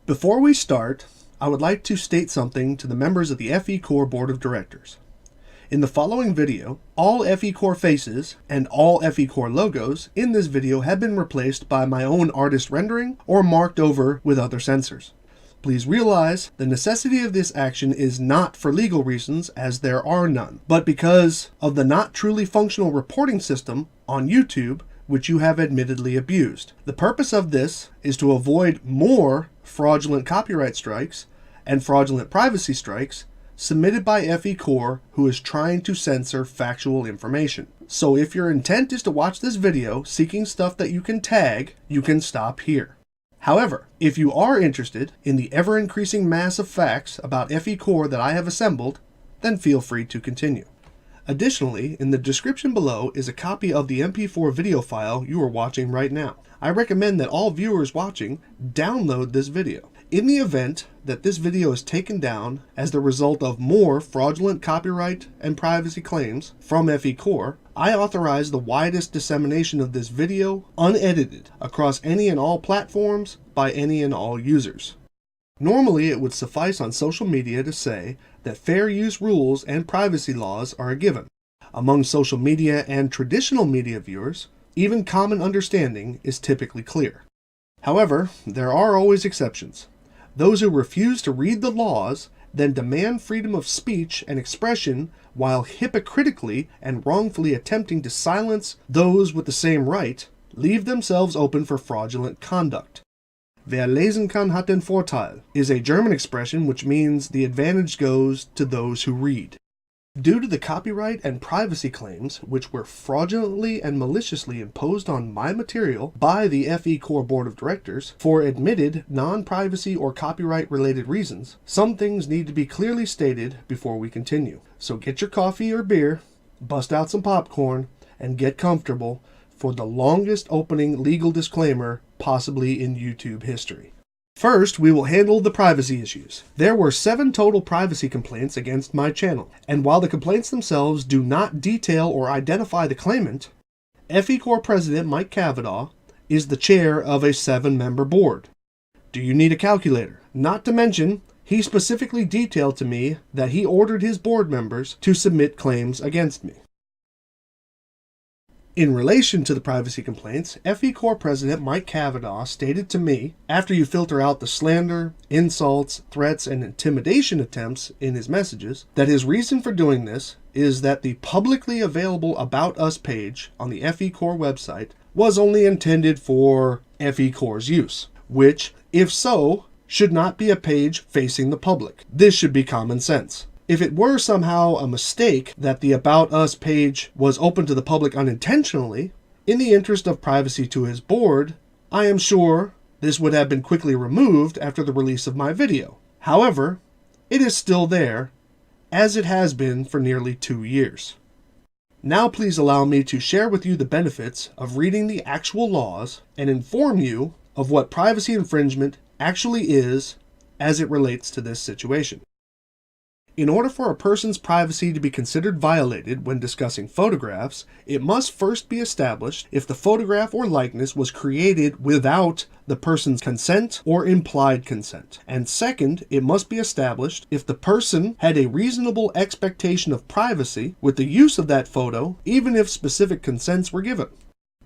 Before we start, I would like to state something to the members of the FECore Board of Directors. In the following video, all FECore faces and all FECore logos in this video have been replaced by my own artist rendering or marked over with other censors. Please realize the necessity of this action is not for legal reasons, as there are none, but because of the not truly functional reporting system on YouTube, which you have admittedly abused. The purpose of this is to avoid more fraudulent copyright strikes and fraudulent privacy strikes submitted by FECore, who is trying to censor factual information. So if your intent is to watch this video seeking stuff that you can tag, you can stop here. However, if you are interested in the ever-increasing mass of facts about FECore that I have assembled, then feel free to continue. Additionally, in the description below is a copy of the MP4 video file you are watching right now. I recommend that all viewers watching download this video. In the event that this video is taken down as the result of more fraudulent copyright and privacy claims from FECore, I authorize the widest dissemination of this video unedited across any and all platforms by any and all users. Normally, it would suffice on social media to say that fair use rules and privacy laws are a given. Among social media and traditional media viewers, even common understanding is typically clear. However, there are always exceptions. Those who refuse to read the laws then demand freedom of speech and expression while hypocritically and wrongfully attempting to silence those with the same right, leave themselves open for fraudulent conduct. Wer lesen kann, hat den Vorteil is a German expression which means the advantage goes to those who read. Due to the copyright and privacy claims which were fraudulently and maliciously imposed on my material by the FECore Board of Directors for admitted non-privacy or copyright-related reasons, some things need to be clearly stated before we continue. So get your coffee or beer, bust out some popcorn, and get comfortable for the longest opening legal disclaimer possibly in YouTube history. First, we will handle the privacy issues. There were 7 total privacy complaints against my channel, and while the complaints themselves do not detail or identify the claimant, FECore President Mike Cavanaugh is the chair of a 7-member board. Do you need a calculator? Not to mention, he specifically detailed to me that he ordered his board members to submit claims against me. In relation to the privacy complaints, FECore President Mike Cavanaugh stated to me, after you filter out the slander, insults, threats, and intimidation attempts in his messages, that his reason for doing this is that the publicly available About Us page on the FECore website was only intended for FECore's use, which, if so, should not be a page facing the public. This should be common sense. If it were somehow a mistake that the About Us page was open to the public unintentionally, in the interest of privacy to his board, I am sure this would have been quickly removed after the release of my video. However, it is still there, as it has been for nearly 2 years. Now please allow me to share with you the benefits of reading the actual laws and inform you of what privacy infringement actually is as it relates to this situation. In order for a person's privacy to be considered violated when discussing photographs, it must first be established if the photograph or likeness was created without the person's consent or implied consent. And second, it must be established if the person had a reasonable expectation of privacy with the use of that photo, even if specific consents were given.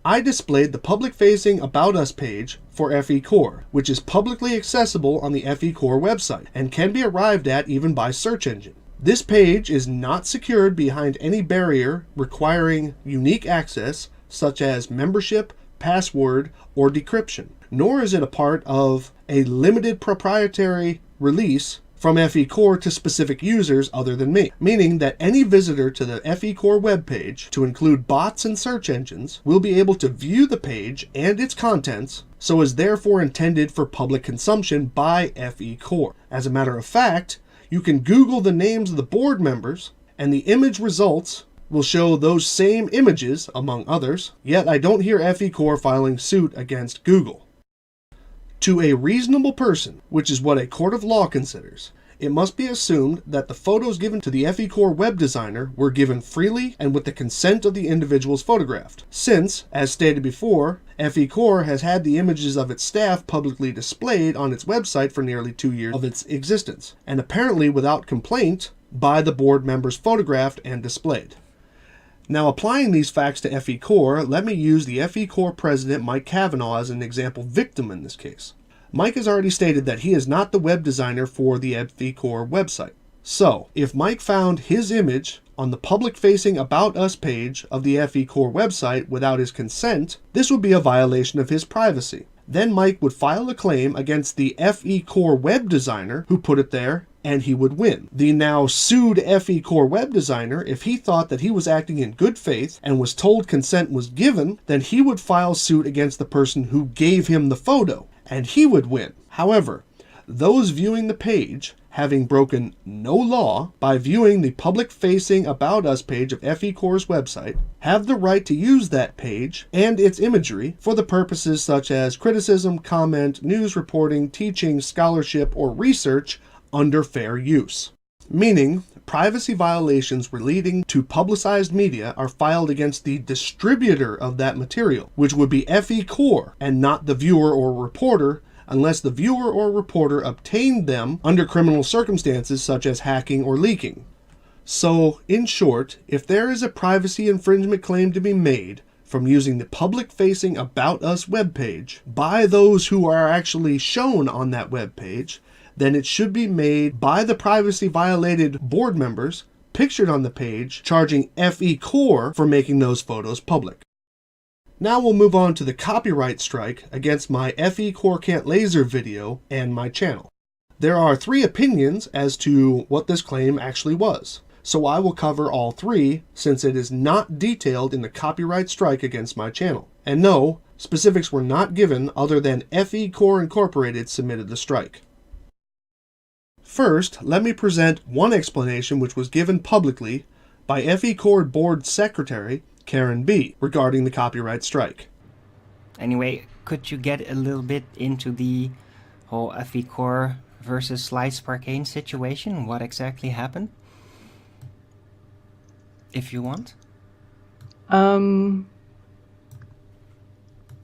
I displayed the public-facing About Us page for FECore, which is publicly accessible on the FECore website and can be arrived at even by search engine. This page is not secured behind any barrier requiring unique access, such as membership, password, or decryption, nor is it a part of a limited proprietary release from FECore to specific users other than me, meaning that any visitor to the FECore webpage, to include bots and search engines, will be able to view the page and its contents, so is therefore intended for public consumption by FECore. As a matter of fact, you can Google the names of the board members, and the image results will show those same images, among others, yet I don't hear FECore filing suit against Google. To a reasonable person, which is what a court of law considers, it must be assumed that the photos given to the FECore web designer were given freely and with the consent of the individuals photographed, since, as stated before, FECore has had the images of its staff publicly displayed on its website for nearly 2 years of its existence, and apparently without complaint by the board members photographed and displayed. Now, applying these facts to FECore, let me use the FECore president Mike Cavanaugh as an example victim in this case. Mike has already stated that he is not the web designer for the FECore website. So, if Mike found his image on the public-facing About Us page of the FECore website without his consent, this would be a violation of his privacy. Then Mike would file a claim against the FECore web designer who put it there, and he would win. The now sued FECore web designer, if he thought that he was acting in good faith and was told consent was given, then he would file suit against the person who gave him the photo, and he would win. However, those viewing the page, having broken no law by viewing the public-facing About Us page of FECore's website, have the right to use that page and its imagery for the purposes such as criticism, comment, news reporting, teaching, scholarship, or research under fair use. Meaning, privacy violations relating to publicized media are filed against the distributor of that material, which would be FECore and not the viewer or reporter, unless the viewer or reporter obtained them under criminal circumstances such as hacking or leaking. So, in short, if there is a privacy infringement claim to be made from using the public-facing About Us webpage by those who are actually shown on that webpage, then it should be made by the privacy-violated board members pictured on the page, charging FECore for making those photos public. Now we'll move on to the copyright strike against my FECore Can't Laser video and my channel. There are 3 opinions as to what this claim actually was, so I will cover all 3 since it is not detailed in the copyright strike against my channel. And no, specifics were not given other than FECore Incorporated submitted the strike. First, let me present one explanation which was given publicly by FECore Board Secretary Karen B. regarding the copyright strike. Anyway, could you get a little bit into the whole FECore versus Sly Sparkane situation? What exactly happened? If you want.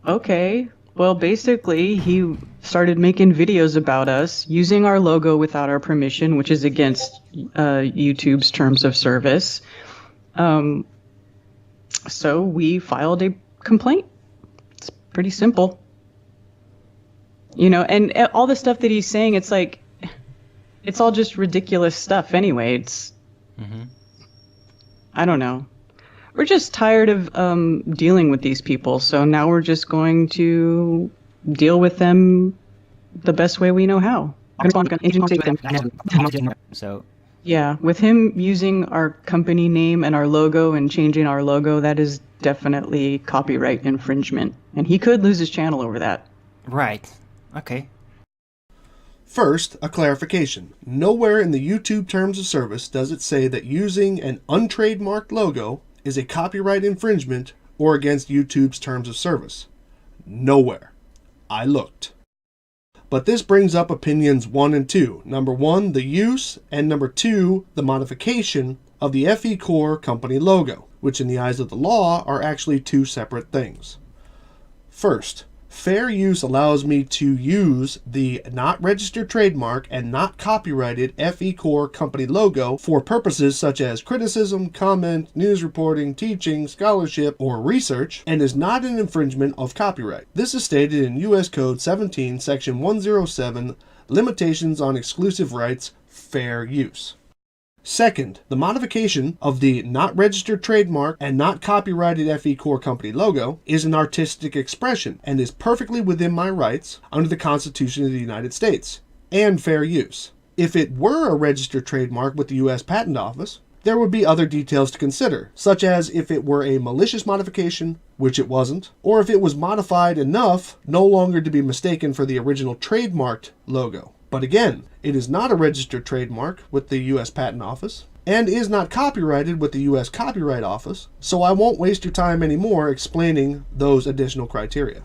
Okay. Well, basically, he started making videos about us using our logo without our permission, which is against YouTube's terms of service. So we filed a complaint. It's pretty simple. You know, and all the stuff that he's saying, it's like, it's all just ridiculous stuff anyway. It's, I don't know. We're just tired of dealing with these people, so now we're just going to deal with them the best way we know how. So yeah, with him using our company name and our logo and changing our logo, that is definitely copyright infringement, and he could lose his channel over that. Right. Okay. First, a clarification. Nowhere in the YouTube terms of service does it say that using an untrademarked logo is a copyright infringement or against YouTube's terms of service. Nowhere. I looked. But this brings up opinions 1 and 2. Number 1, the use, and number 2, the modification of the FECore company logo, which in the eyes of the law are actually 2 separate things. First, fair use allows me to use the not registered trademark and not copyrighted FECore company logo for purposes such as criticism, comment, news reporting, teaching, scholarship, or research, and is not an infringement of copyright. This is stated in U.S. Code 17, Section 107, Limitations on Exclusive Rights, Fair Use. Second, the modification of the not registered trademark and not copyrighted FECore company logo is an artistic expression and is perfectly within my rights under the Constitution of the United States and fair use. If it were a registered trademark with the U.S. Patent Office, there would be other details to consider, such as if it were a malicious modification, which it wasn't, or if it was modified enough no longer to be mistaken for the original trademarked logo. But again, it is not a registered trademark with the U.S. Patent Office, and is not copyrighted with the U.S. Copyright Office, so I won't waste your time anymore explaining those additional criteria.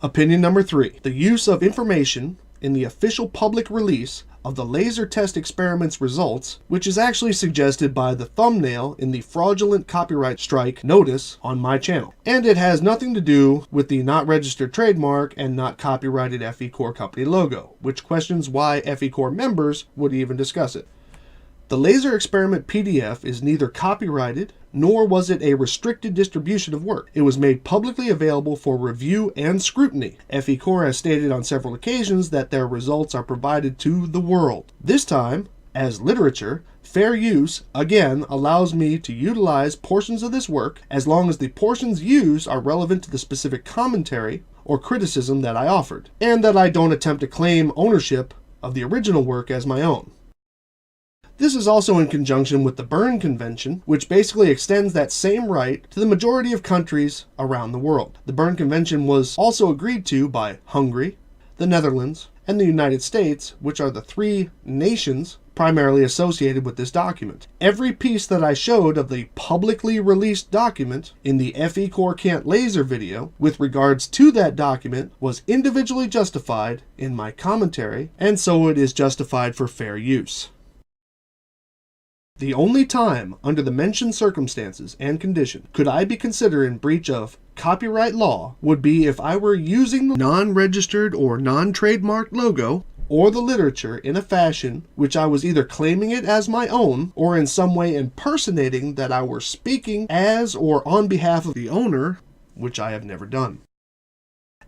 Opinion number 3. The use of information in the official public release of the laser test experiment's results, which is actually suggested by the thumbnail in the fraudulent copyright strike notice on my channel. And it has nothing to do with the not registered trademark and not copyrighted FECore company logo, which questions why FECore members would even discuss it. The laser experiment PDF is neither copyrighted, nor was it a restricted distribution of work. It was made publicly available for review and scrutiny. FECore has stated on several occasions that their results are provided to the world. This time, as literature, fair use, again, allows me to utilize portions of this work as long as the portions used are relevant to the specific commentary or criticism that I offered, and that I don't attempt to claim ownership of the original work as my own. This is also in conjunction with the Berne Convention, which basically extends that same right to the majority of countries around the world. The Berne Convention was also agreed to by Hungary, the Netherlands, and the United States, which are the three nations primarily associated with this document. Every piece that I showed of the publicly released document in the FECore Can't Laser video with regards to that document was individually justified in my commentary, and so it is justified for fair use. The only time, under the mentioned circumstances and condition, could I be considered in breach of copyright law would be if I were using the non-registered or non-trademarked logo or the literature in a fashion which I was either claiming it as my own or in some way impersonating that I were speaking as or on behalf of the owner, which I have never done.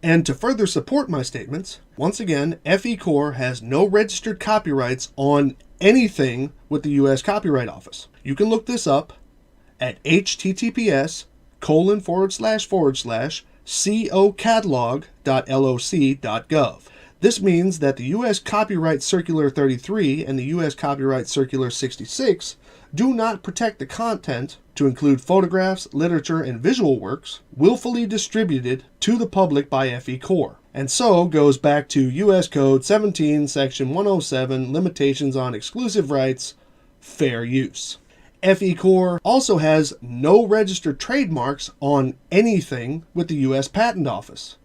And to further support my statements, once again, FECore has no registered copyrights on anything with the U.S. Copyright Office. You can look this up at https://cocatalog.loc.gov. This means that the U.S. Copyright Circular 33 and the U.S. Copyright Circular 66 do not protect the content, to include photographs, literature, and visual works, willfully distributed to the public by FECore, and so goes back to U.S. Code 17, Section 107, Limitations on Exclusive Rights, Fair Use. FECore also has no registered trademarks on anything with the U.S. Patent Office.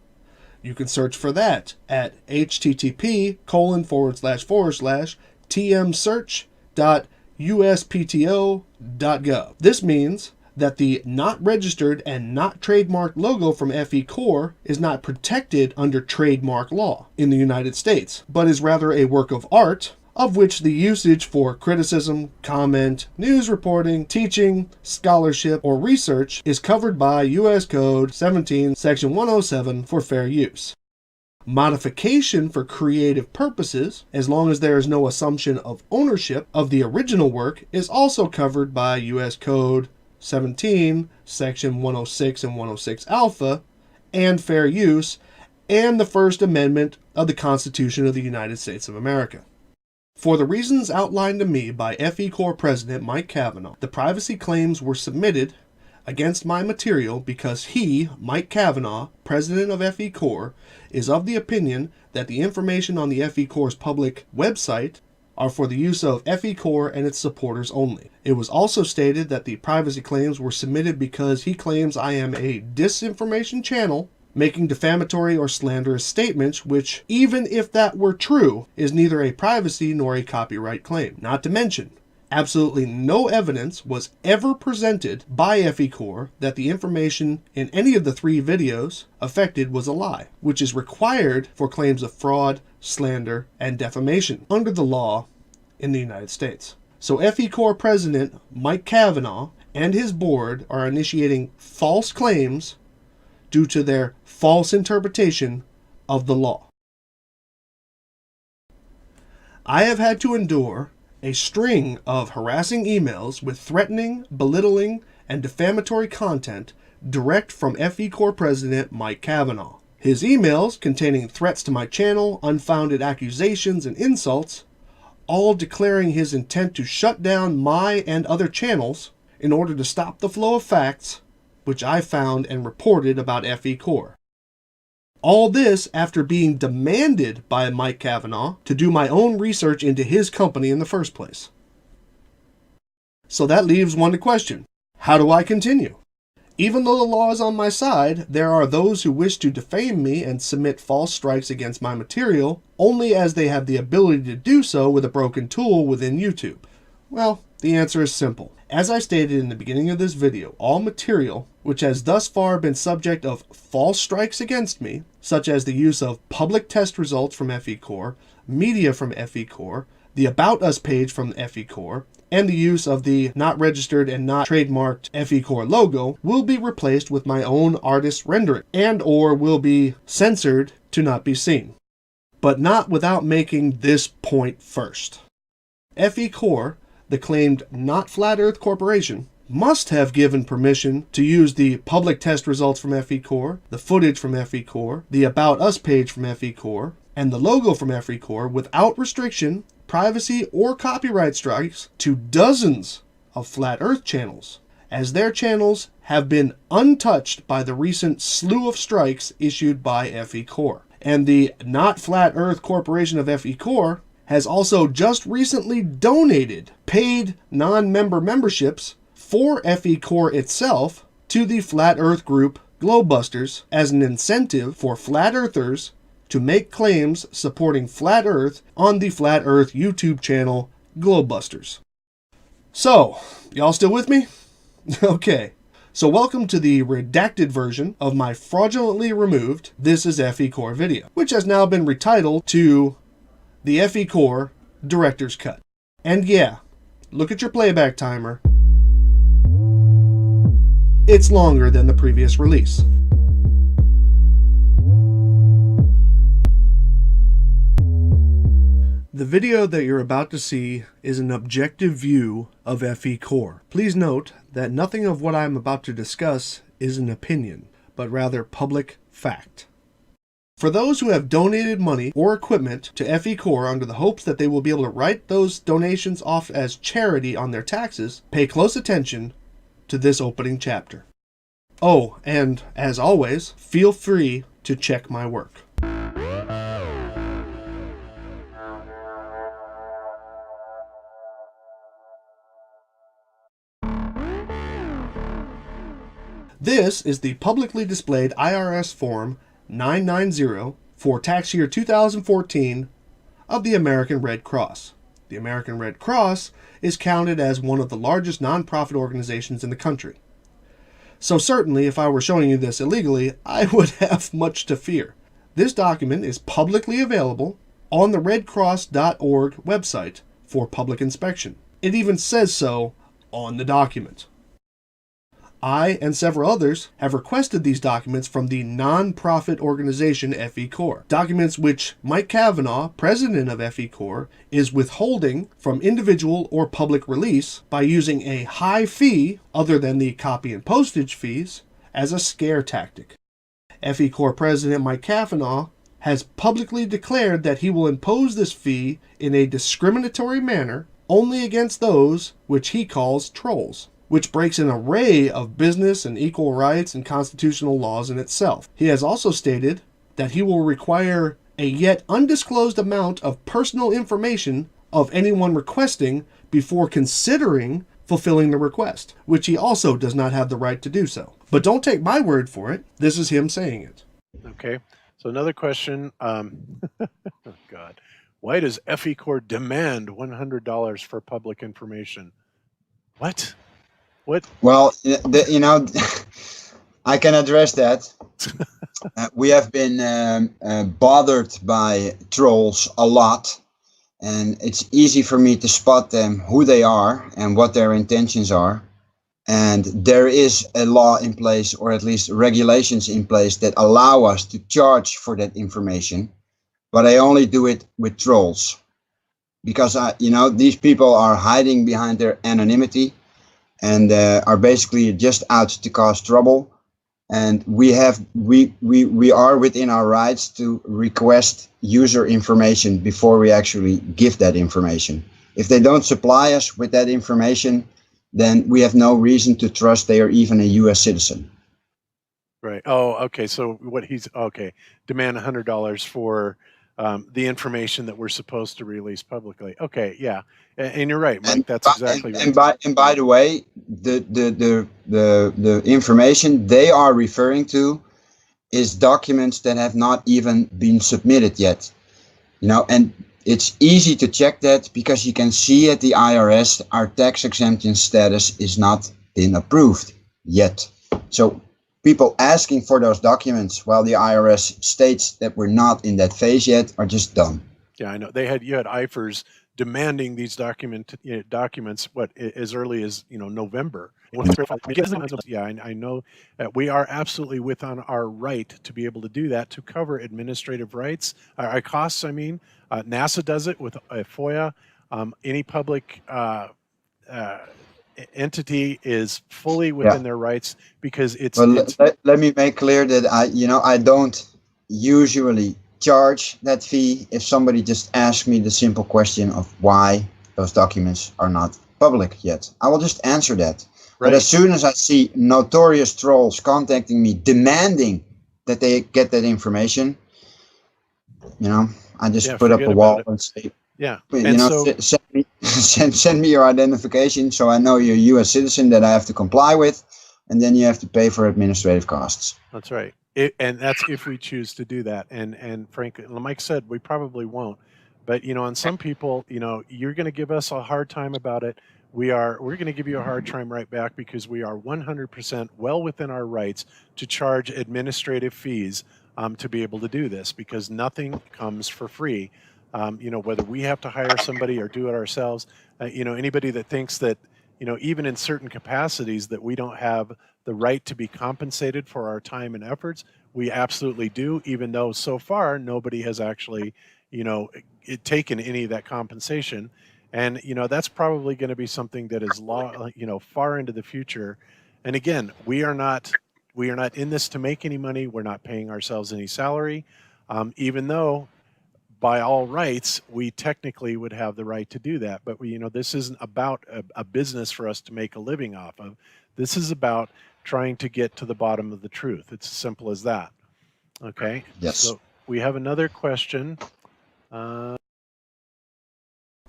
You can search for that at http://tmsearch.uspto.gov. This means that the not registered and not trademarked logo from FECore is not protected under trademark law in the United States, but is rather a work of art, of which the usage for criticism, comment, news reporting, teaching, scholarship, or research is covered by U.S. Code 17, Section 107 for fair use. Modification for creative purposes, as long as there is no assumption of ownership of the original work, is also covered by U.S. Code 17, Section 106 and 106 Alpha, and fair use, and the First Amendment of the Constitution of the United States of America. For the reasons outlined to me by FECore President Mike Cavanaugh, the privacy claims were submitted against my material because he, Mike Cavanaugh, President of FECore, is of the opinion that the information on the FECore's public website are for the use of FECore and its supporters only. It was also stated that the privacy claims were submitted because he claims I am a disinformation channel making defamatory or slanderous statements, which, even if that were true, is neither a privacy nor a copyright claim. Not to mention, absolutely no evidence was ever presented by FECore that the information in any of the three videos affected was a lie, which is required for claims of fraud, slander, and defamation under the law in the United States. So FECore President Mike Cavanaugh and his board are initiating false claims due to their false interpretation of the law. I have had to endure a string of harassing emails with threatening, belittling, and defamatory content direct from FECore President Mike Cavanaugh. His emails, containing threats to my channel, unfounded accusations, and insults, all declaring his intent to shut down my and other channels in order to stop the flow of facts which I found and reported about FECore. All this after being demanded by Mike Cavanaugh to do my own research into his company in the first place. So that leaves one to question. How do I continue? Even though the law is on my side, there are those who wish to defame me and submit false strikes against my material, only as they have the ability to do so with a broken tool within YouTube. Well, the answer is simple. As I stated in the beginning of this video, all material which has thus far been subject of false strikes against me, such as the use of public test results from FECore, media from FECore, the About Us page from FECore, and the use of the not registered and not trademarked FECore logo, will be replaced with my own artist rendering, and or will be censored to not be seen. But not without making this point first. FECore, the claimed not Flat Earth Corporation, must have given permission to use the public test results from FECore, the footage from FECore, the About Us page from FECore, and the logo from FECore without restriction, privacy, or copyright strikes to dozens of Flat Earth channels, as their channels have been untouched by the recent slew of strikes issued by FECore. And the Not Flat Earth Corporation of FECore has also just recently donated paid non-member memberships for FECore itself to the Flat Earth group Globebusters as an incentive for Flat Earthers to make claims supporting Flat Earth on the Flat Earth YouTube channel Globebusters. So, y'all still with me? Okay. So welcome to the redacted version of my fraudulently removed This is FECore video, which has now been retitled to the FECore Director's Cut. And yeah, look at your playback timer. It's longer than the previous release. The video that you're about to see is an objective view of FECore. Please note that nothing of what I'm about to discuss is an opinion, but rather public fact. For those who have donated money or equipment to FECore under the hopes that they will be able to write those donations off as charity on their taxes, pay close attention to this opening chapter. Oh, and as always, feel free to check my work. This is the publicly displayed IRS Form 990 for tax year 2014 of the American Red Cross. The American Red Cross is counted as one of the largest nonprofit organizations in the country. So certainly, if I were showing you this illegally, I would have much to fear. This document is publicly available on the redcross.org website for public inspection. It even says so on the document. I and several others have requested these documents from the non-profit organization FECore, documents which Mike Cavanaugh, president of FECore, is withholding from individual or public release by using a high fee, other than the copy and postage fees, as a scare tactic. FECore President Mike Cavanaugh has publicly declared that he will impose this fee in a discriminatory manner only against those which he calls trolls, which breaks an array of business and equal rights and constitutional laws in itself. He has also stated that he will require a yet undisclosed amount of personal information of anyone requesting before considering fulfilling the request, which he also does not have the right to do so. But don't take my word for it. This is him saying it. Okay. So another question. Oh, God. Why does FECore demand $100 for public information? What? What? Well, I can address that. We have been bothered by trolls a lot, and it's easy for me to spot them, who they are and what their intentions are. And there is a law in place, or at least regulations in place, that allow us to charge for that information. But I only do it with trolls, because these people are hiding behind their anonymity and are basically just out to cause trouble. And we are within our rights to request user information before we actually give that information. If they don't supply us with that information, then we have no reason to trust they are even a U.S. citizen. Right. Oh, okay. So demand $100 for the information that we're supposed to release publicly. Okay, yeah, and you're right, Mike. That's exactly right. And by the way, the information they are referring to is documents that have not even been submitted yet. And it's easy to check that because you can see at the IRS our tax exemption status is not been approved yet. So people asking for those documents while the IRS states that we're not in that phase yet are just dumb. Yeah, I know. You had IFRS demanding these documents as early as November. Yeah, I know that we are absolutely within our right to be able to do that, to cover administrative rights, our costs. I mean, NASA does it with FOIA. Any public entity is fully within their rights because it's. Let me make clear that I don't usually charge that fee if somebody just asks me the simple question of why those documents are not public yet. I will just answer that. Right. But as soon as I see notorious trolls contacting me demanding that they get that information, I just put up a wall and say, send me your identification so I know you're a U.S. citizen that I have to comply with, and then you have to pay for administrative costs. That's right. And that's if we choose to do that. And frankly, Mike said, we probably won't. But, on some people, you're going to give us a hard time about it. We're going to give you a hard time right back because we are 100% well within our rights to charge administrative fees to be able to do this, because nothing comes for free. Whether we have to hire somebody or do it ourselves, anybody that thinks that, even in certain capacities that we don't have the right to be compensated for our time and efforts, we absolutely do, even though so far nobody has actually, taken any of that compensation. And, that's probably going to be something that is far into the future. And again, we are not in this to make any money. We're not paying ourselves any salary, even though by all rights, we technically would have the right to do that. But this isn't about a business for us to make a living off of. This is about trying to get to the bottom of the truth. It's as simple as that. Okay. Yes. So we have another question.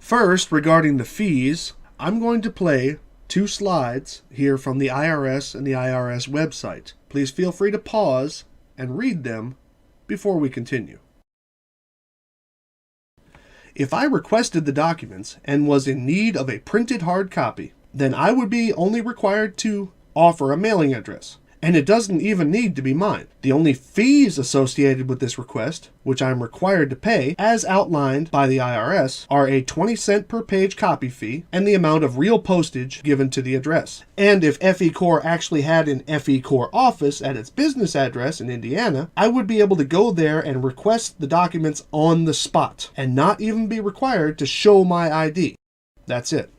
First, regarding the fees, I'm going to play 2 slides here from the IRS and the IRS website. Please feel free to pause and read them before we continue. If I requested the documents and was in need of a printed hard copy, then I would be only required to offer a mailing address. And it doesn't even need to be mine. The only fees associated with this request, which I'm required to pay, as outlined by the IRS, are a 20-cent per page copy fee and the amount of real postage given to the address. And if FECore actually had an FECore office at its business address in Indiana, I would be able to go there and request the documents on the spot and not even be required to show my ID. That's it.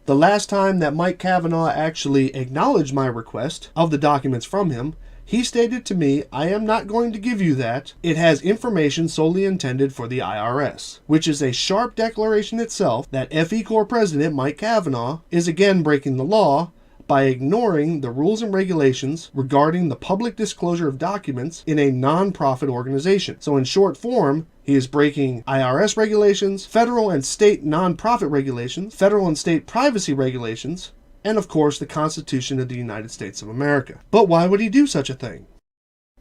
The last time that Mike Kavanaugh actually acknowledged my request of the documents from him, he stated to me, "I am not going to give you that. It has information solely intended for the IRS," which is a sharp declaration itself that FECore President Mike Kavanaugh is again breaking the law by ignoring the rules and regulations regarding the public disclosure of documents in a non-profit organization. So in short form, he is breaking IRS regulations, federal and state non-profit regulations, federal and state privacy regulations, and of course the Constitution of the United States of America. But why would he do such a thing?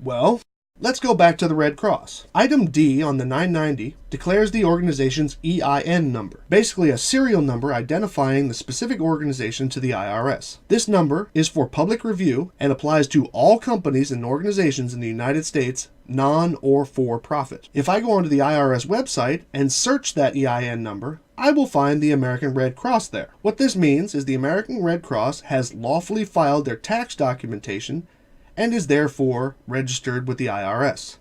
Well, let's go back to the Red Cross. Item D on the 990 declares the organization's EIN number, basically a serial number identifying the specific organization to the IRS. This number is for public review and applies to all companies and organizations in the United States, non or for profit. If I go onto the IRS website and search that EIN number, I will find the American Red Cross there. What this means is the American Red Cross has lawfully filed their tax documentation and is therefore registered with the IRS.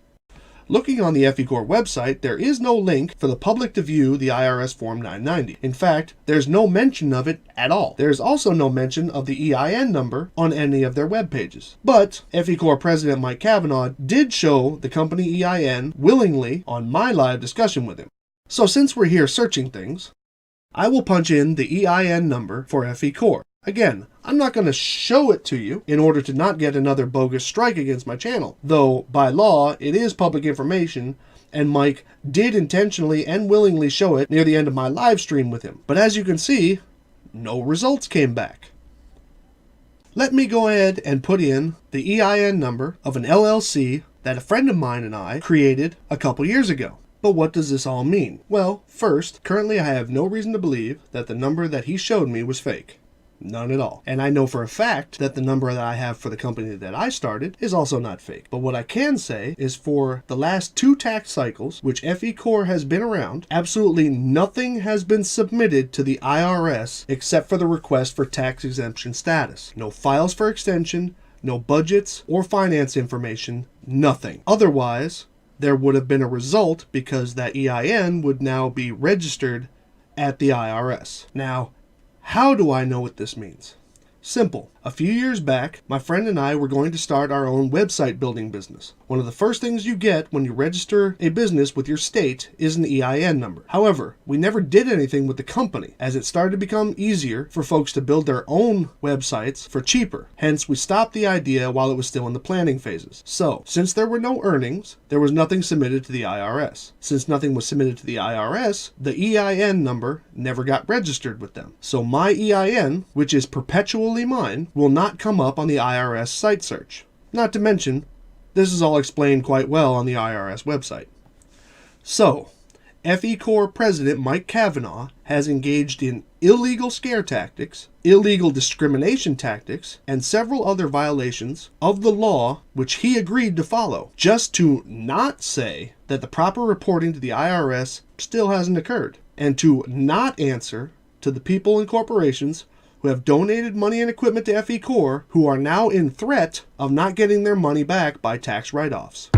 Looking on the FECore website, there is no link for the public to view the IRS Form 990. In fact, there's no mention of it at all. There's also no mention of the EIN number on any of their web pages. But FECore President Mike Kavanaugh did show the company EIN willingly on my live discussion with him. So since we're here searching things, I will punch in the EIN number for FECore. Again, I'm not going to show it to you in order to not get another bogus strike against my channel, though by law it is public information, and Mike did intentionally and willingly show it near the end of my live stream with him. But as you can see, no results came back. Let me go ahead and put in the EIN number of an LLC that a friend of mine and I created a couple years ago. But what does this all mean? Well, first, currently I have no reason to believe that the number that he showed me was fake. None at all. And I know for a fact that the number that I have for the company that I started is also not fake. But what I can say is for the last 2 tax cycles, which FECore has been around, absolutely nothing has been submitted to the IRS except for the request for tax exemption status. No files for extension, no budgets or finance information, nothing. Otherwise, there would have been a result because that EIN would now be registered at the IRS. Now, how do I know what this means? Simple. A few years back, my friend and I were going to start our own website building business. One of the first things you get when you register a business with your state is an EIN number. However, we never did anything with the company, as it started to become easier for folks to build their own websites for cheaper. Hence, we stopped the idea while it was still in the planning phases. So, since there were no earnings, there was nothing submitted to the IRS. Since nothing was submitted to the IRS, the EIN number never got registered with them. So my EIN, which is perpetually mine, will not come up on the IRS site search. Not to mention, this is all explained quite well on the IRS website. So, FECore President Mike Cavanaugh has engaged in illegal scare tactics, illegal discrimination tactics, and several other violations of the law which he agreed to follow, just to not say that the proper reporting to the IRS still hasn't occurred, and to not answer to the people and corporations who have donated money and equipment to FECore, who are now in threat of not getting their money back by tax write-offs.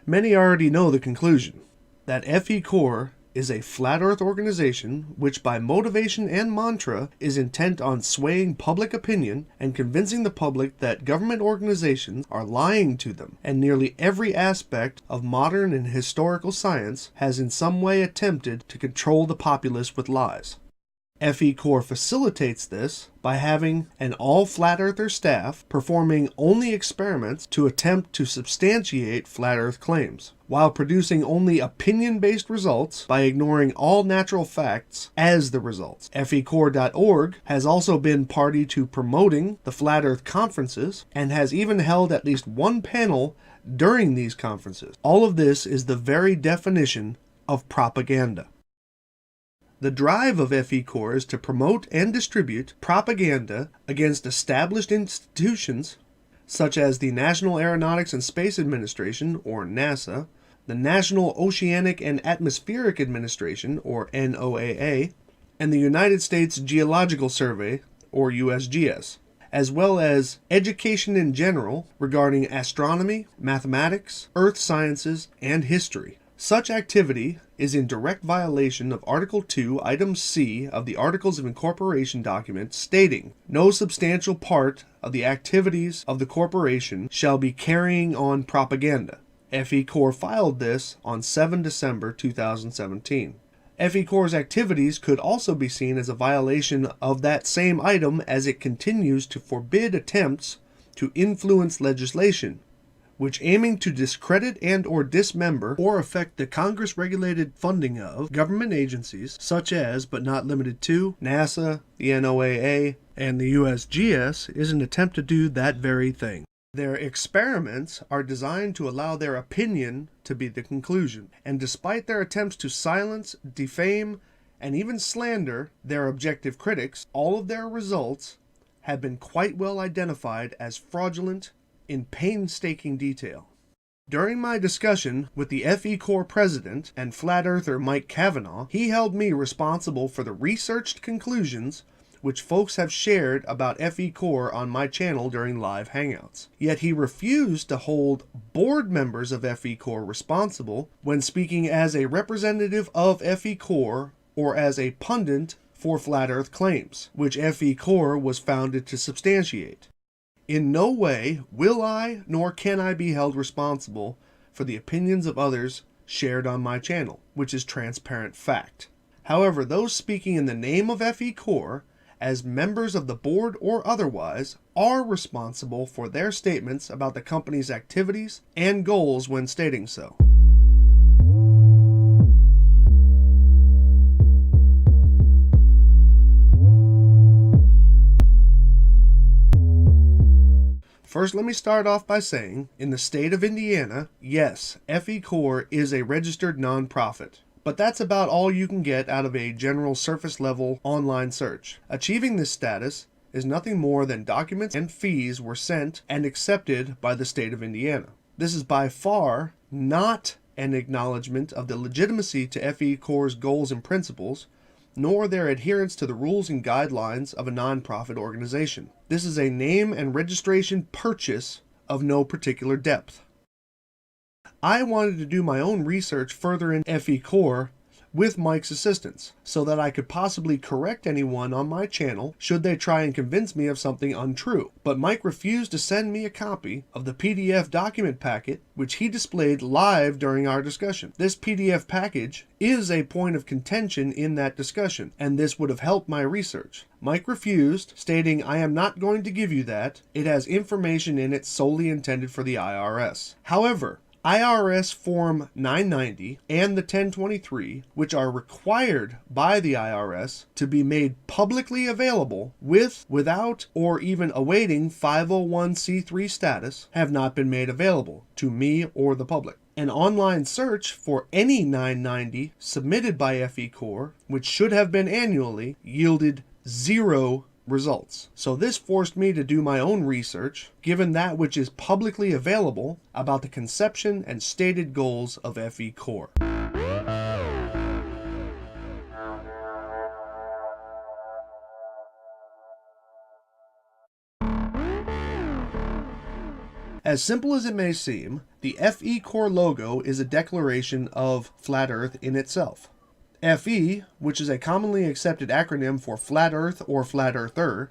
Many already know the conclusion, that FECore is a flat earth organization which by motivation and mantra is intent on swaying public opinion and convincing the public that government organizations are lying to them, and nearly every aspect of modern and historical science has in some way attempted to control the populace with lies. FECore facilitates this by having an all-flat earther staff performing only experiments to attempt to substantiate flat earth claims, while producing only opinion-based results by ignoring all natural facts as the results. FECore.org has also been party to promoting the flat earth conferences and has even held at least one panel during these conferences. All of this is the very definition of propaganda. The drive of FECore is to promote and distribute propaganda against established institutions such as the National Aeronautics and Space Administration, or NASA, the National Oceanic and Atmospheric Administration, or NOAA, and the United States Geological Survey, or USGS, as well as education in general regarding astronomy, mathematics, earth sciences, and history. Such activity is in direct violation of Article 2, Item C of the Articles of Incorporation document stating, "No substantial part of the activities of the corporation shall be carrying on propaganda." FECore filed this on 7 December 2017. FECore's activities could also be seen as a violation of that same item as it continues to forbid attempts to influence legislation, which aiming to discredit and or dismember or affect the Congress-regulated funding of government agencies such as, but not limited to, NASA, the NOAA, and the USGS is an attempt to do that very thing. Their experiments are designed to allow their opinion to be the conclusion, and despite their attempts to silence, defame, and even slander their objective critics, all of their results have been quite well identified as fraudulent in painstaking detail. During my discussion with the FECore president and flat earther Mike Cavanaugh, he held me responsible for the researched conclusions which folks have shared about FECore on my channel during live hangouts. Yet he refused to hold board members of FECore responsible when speaking as a representative of FECore or as a pundit for flat earth claims, which FECore was founded to substantiate. In no way will I nor can I be held responsible for the opinions of others shared on my channel, which is transparent fact. However, those speaking in the name of FECore, as members of the board or otherwise, are responsible for their statements about the company's activities and goals when stating so. First, let me start off by saying, in the state of Indiana, yes, FECore is a registered nonprofit. But that's about all you can get out of a general surface-level online search. Achieving this status is nothing more than documents and fees were sent and accepted by the state of Indiana. This is by far not an acknowledgement of the legitimacy to FECore's goals and principles, nor their adherence to the rules and guidelines of a nonprofit organization. This is a name and registration purchase of no particular depth. I wanted to do my own research further in FECore with Mike's assistance, so that I could possibly correct anyone on my channel should they try and convince me of something untrue. But Mike refused to send me a copy of the PDF document packet which he displayed live during our discussion. This PDF package is a point of contention in that discussion, and this would have helped my research. Mike refused, stating, "I am not going to give you that. It has information in it solely intended for the IRS." However, IRS Form 990 and the 1023, which are required by the IRS to be made publicly available with, without, or even awaiting 501c3 status, have not been made available to me or the public. An online search for any 990 submitted by FECore, which should have been annually, yielded 0 results. So this forced me to do my own research, given that which is publicly available about the conception and stated goals of FECore. As simple as it may seem, the FECore logo is a declaration of Flat Earth in itself. FE, which is a commonly accepted acronym for Flat Earth or Flat Earther.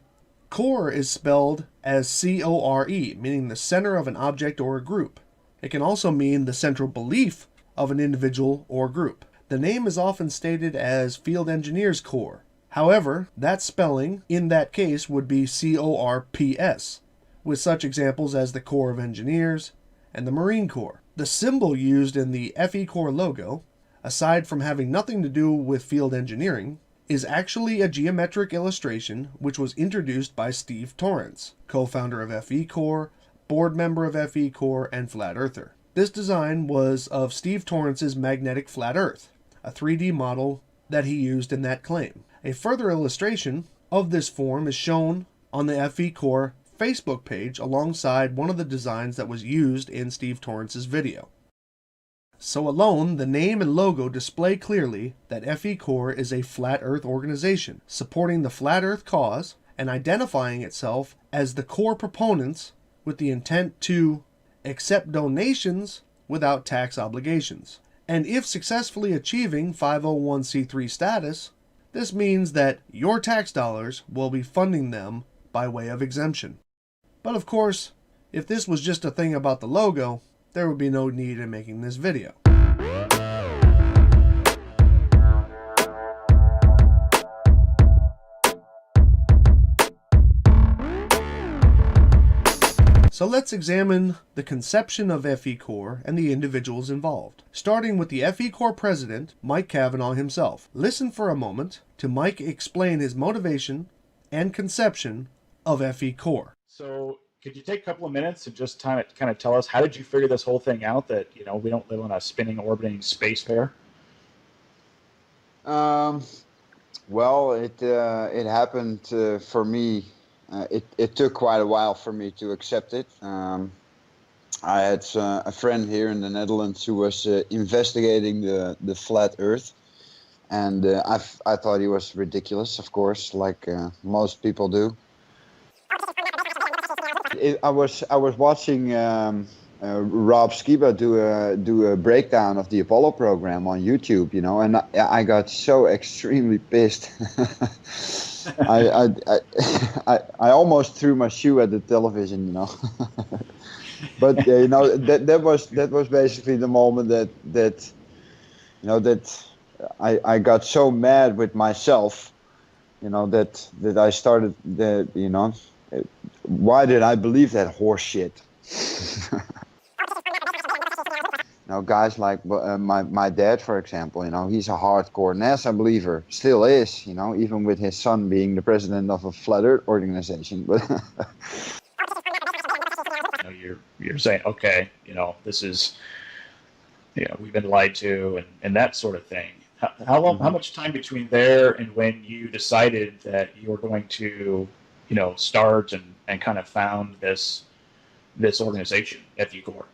Core is spelled as CORE, meaning the center of an object or a group. It can also mean the central belief of an individual or group. The name is often stated as Field Engineers Corps. However, that spelling in that case would be CORPS, with such examples as the Corps of Engineers and the Marine Corps. The symbol used in the FECore logo, aside from having nothing to do with field engineering, is actually a geometric illustration which was introduced by Steve Torrance, co-founder of FECore, board member of FECore, and Flat Earther. This design was of Steve Torrance's magnetic flat Earth, a 3D model that he used in that claim. A further illustration of this form is shown on the FECore Facebook page alongside one of the designs that was used in Steve Torrance's video. So alone, the name and logo display clearly that FECore is a Flat Earth organization, supporting the Flat Earth cause and identifying itself as the core proponents with the intent to accept donations without tax obligations. And if successfully achieving 501c3 status, this means that your tax dollars will be funding them by way of exemption. But of course, if this was just a thing about the logo, there would be no need in making this video. So let's examine the conception of FECore and the individuals involved, starting with the FECore president, Mike Cavanaugh himself. Listen for a moment to Mike explain his motivation and conception of FECore. So could you take a couple of minutes and just kind of tell us, how did you figure this whole thing out, that, you know, we don't live on a spinning, orbiting space fair? Well, it happened for me. It took quite a while for me to accept it. I had a friend here in the Netherlands who was investigating the flat Earth, and I thought he was ridiculous, of course, like most people do. I was watching Rob Skiba do a breakdown of the Apollo program on YouTube, you know, and I got so extremely pissed. I almost threw my shoe at the television, you know. But you know, that was basically the moment that you know, that I got so mad with myself, you know, that I started you know, why did I believe that horse shit? You know, guys like my dad, for example, you know, he's a hardcore NASA believer, still is, you know, even with his son being the president of a flat Earth organization. But You know, you're saying, okay, you know, this is, you know, we've been lied to, and that sort of thing. How long? How much time between there and when you decided that you were going to, you know, start and kind of found this organization, FECore?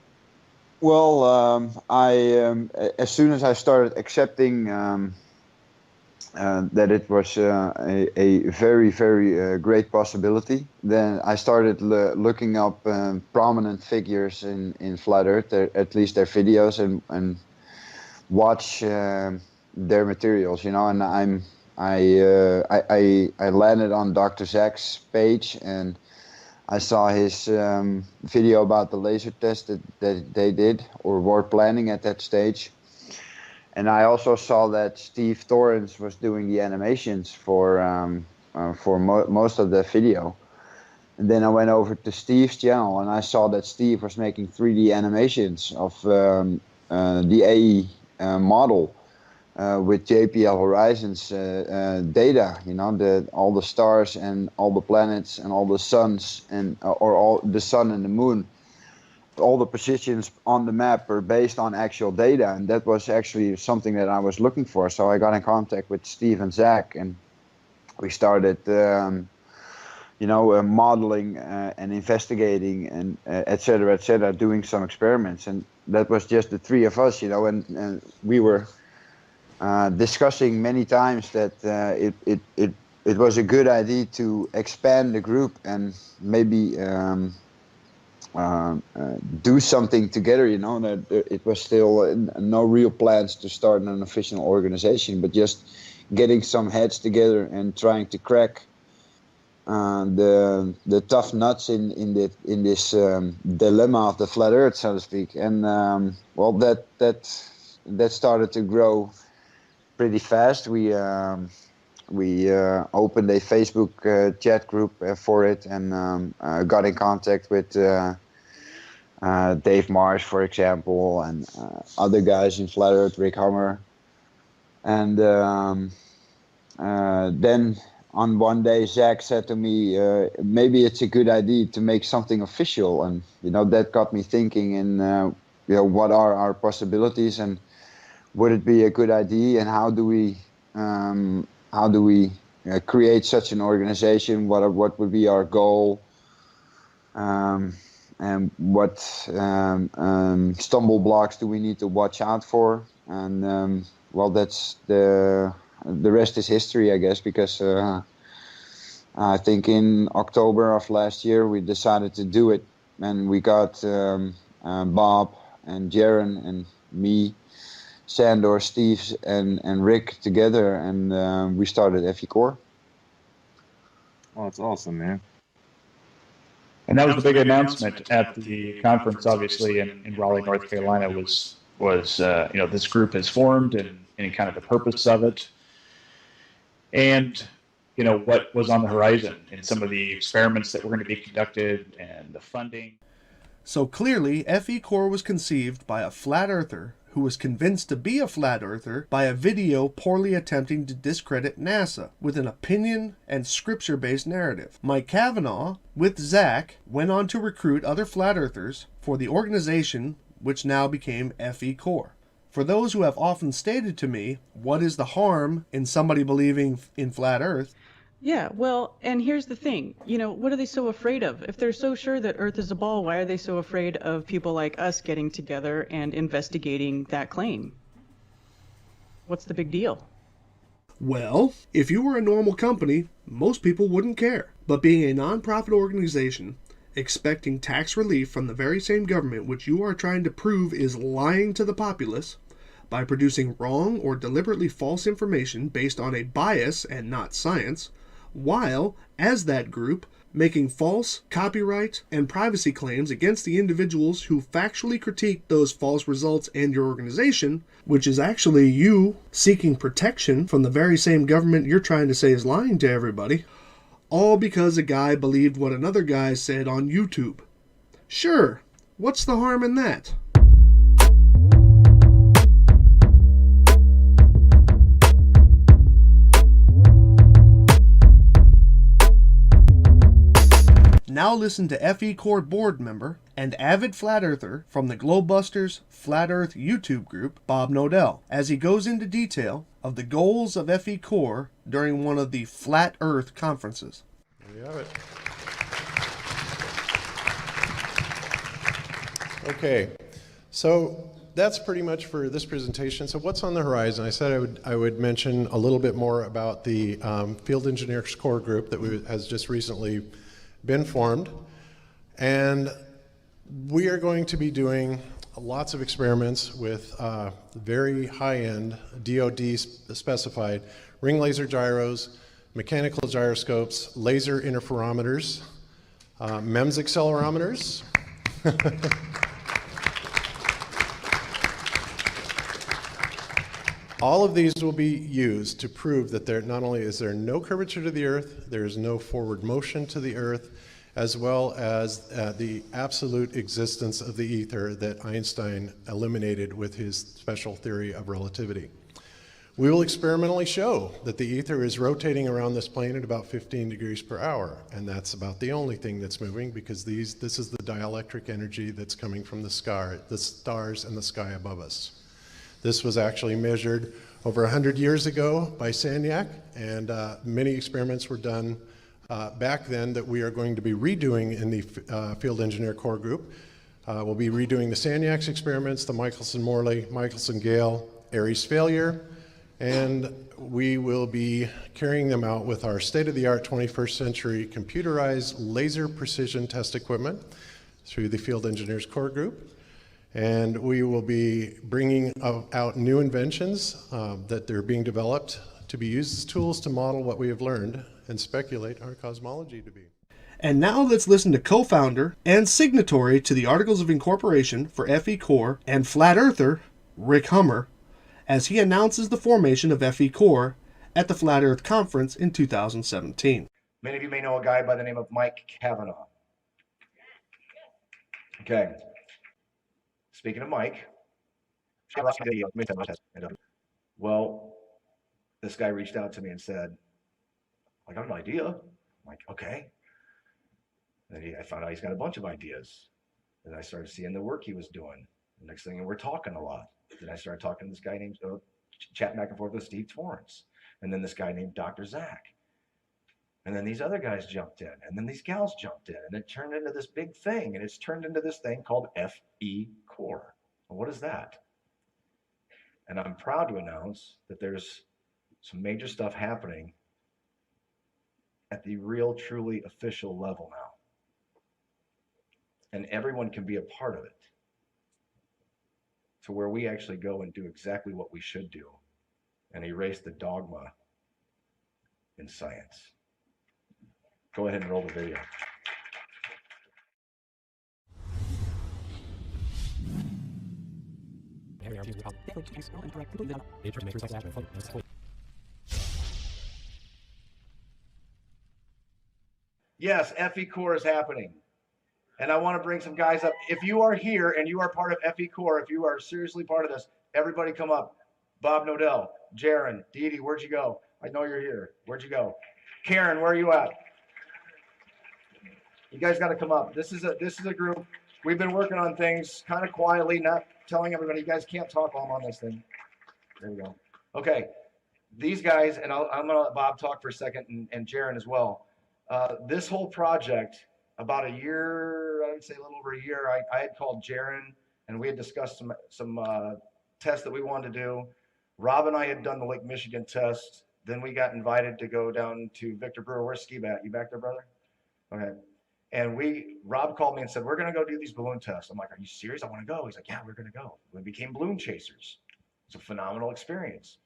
well, as soon as I started accepting that it was a very, very great possibility, then I started looking up prominent figures in Flat Earth, at least their videos, and watch their materials, you know. And I landed on Dr. Zach's page, and I saw his video about the laser test that they did or were planning at that stage. And I also saw that Steve Torrance was doing the animations for most of the video. And then I went over to Steve's channel, and I saw that Steve was making 3D animations of the AE model with JPL Horizons data. You know, all the stars and all the planets and all the suns and or all the sun and the moon. All the positions on the map are based on actual data, and that was actually something that I was looking for. So I got in contact with Steve and Zach, and we started, you know, modeling and investigating and et cetera, doing some experiments. And that was just the three of us, you know, and we were discussing many times that it was a good idea to expand the group and maybe do something together, you know. That it was still no real plans to start an official organization, but just getting some heads together and trying to crack the tough nuts in this dilemma of the flat Earth, so to speak. And well, that started to grow pretty fast. We opened a Facebook chat group for it, and got in contact with Dave Marsh, for example, and other guys in Flat Earth, Rick Hummer. And then on one day, Zach said to me, maybe it's a good idea to make something official. And, you know, that got me thinking, and, you know, what are our possibilities, and would it be a good idea, and how do we create such an organization? What would be our goal? And what stumble blocks do we need to watch out for? And well, that's the rest is history, I guess, because I think in October of last year we decided to do it, and we got Bob and Jaron and me, Sandor, Steve, and Rick together, and we started FECore. Oh, that's awesome, man. And that was the big announcement at the conference, obviously, in Raleigh, North Carolina, was you know, this group has formed and kind of the purpose of it, and you know what was on the horizon, and some of the experiments that were going to be conducted, and the funding. So clearly, FECore was conceived by a flat earther who was convinced to be a flat earther by a video poorly attempting to discredit NASA with an opinion and scripture-based narrative. Mike Cavanaugh, with Zach, went on to recruit other flat earthers for the organization which now became FECore. For those who have often stated to me, what is the harm in somebody believing in flat Earth? Yeah, well, and here's the thing, you know, what are they so afraid of? If they're so sure that Earth is a ball, why are they so afraid of people like us getting together and investigating that claim? What's the big deal? Well, if you were a normal company, most people wouldn't care. But being a non-profit organization, expecting tax relief from the very same government which you are trying to prove is lying to the populace by producing wrong or deliberately false information based on a bias and not science, while, as that group, making false copyright and privacy claims against the individuals who factually critique those false results and your organization, which is actually you seeking protection from the very same government you're trying to say is lying to everybody, all because a guy believed what another guy said on YouTube. Sure, what's the harm in that? Now listen to FECore board member and avid flat earther from the Globebusters Flat Earth YouTube group, Bob Nodell, as he goes into detail of the goals of FECore during one of the Flat Earth conferences. There you have it. Okay, so that's pretty much for this presentation. So what's on the horizon? I said I would mention a little bit more about the Field Engineers Core Group that has just recently been formed, and we are going to be doing lots of experiments with very high-end DoD specified ring laser gyros, mechanical gyroscopes, laser interferometers, MEMS accelerometers, all of these will be used to prove that there not only is there no curvature to the Earth, there is no forward motion to the Earth, as well as the absolute existence of the ether that Einstein eliminated with his special theory of relativity. We will experimentally show that the ether is rotating around this plane at about 15 degrees per hour, and that's about the only thing that's moving, because this is the dielectric energy that's coming from the stars and the sky above us. This was actually measured over 100 years ago by Sagnac, and many experiments were done back then that we are going to be redoing in the Field Engineer Core Group. We'll be redoing the Sagnac's experiments, the Michelson-Morley, Michelson-Gale, Aries failure, and we will be carrying them out with our state-of-the-art 21st century computerized laser precision test equipment through the Field Engineers Core Group. And we will be bringing out new inventions that they're being developed to be used as tools to model what we have learned and speculate our cosmology to be. And now let's listen to co-founder and signatory to the Articles of Incorporation for FECore and Flat Earther, Rick Hummer, as he announces the formation of FECore at the Flat Earth Conference in 2017. Many of you may know a guy by the name of Mike Cavanaugh. Okay. Speaking of Mike, well, this guy reached out to me and said, I got an idea. I'm like, okay. And I found out he's got a bunch of ideas. And I started seeing the work he was doing. The next thing, we're talking a lot. Then I started talking to this guy named, chatting back and forth with Steve Torrance. And then this guy named Dr. Zach. And then these other guys jumped in. And then these gals jumped in. And it turned into this big thing. And it's turned into this thing called FECore. And what is that? And I'm proud to announce that there's some major stuff happening at the real, truly official level now. And everyone can be a part of it. To where we actually go and do exactly what we should do and erase the dogma in science. Go ahead and roll the video. Yes, FECore is happening. And I want to bring some guys up. If you are here and you are part of FECore, if you are seriously part of this, everybody come up. Bob Nodell, Jaron, Dee Dee, where'd you go? I know you're here. Where'd you go? Karen, where are you at? You guys got to come up. This is a group. We've been working on things kind of quietly, not telling everybody. You guys can't talk while I'm on this thing. There we go. Okay. These guys, and I'm going to let Bob talk for a second, and Jaron as well. This whole project, about a year, I would say a little over a year, I had called Jaron, and we had discussed some tests that we wanted to do. Rob and I had done the Lake Michigan test. Then we got invited to go down to Victor Brewer. Where's Ski Bat? You back there, brother? Okay. And Rob called me and said, we're going to go do these balloon tests. I'm like, are you serious? I want to go. He's like, yeah, we're going to go. We became balloon chasers. It's a phenomenal experience.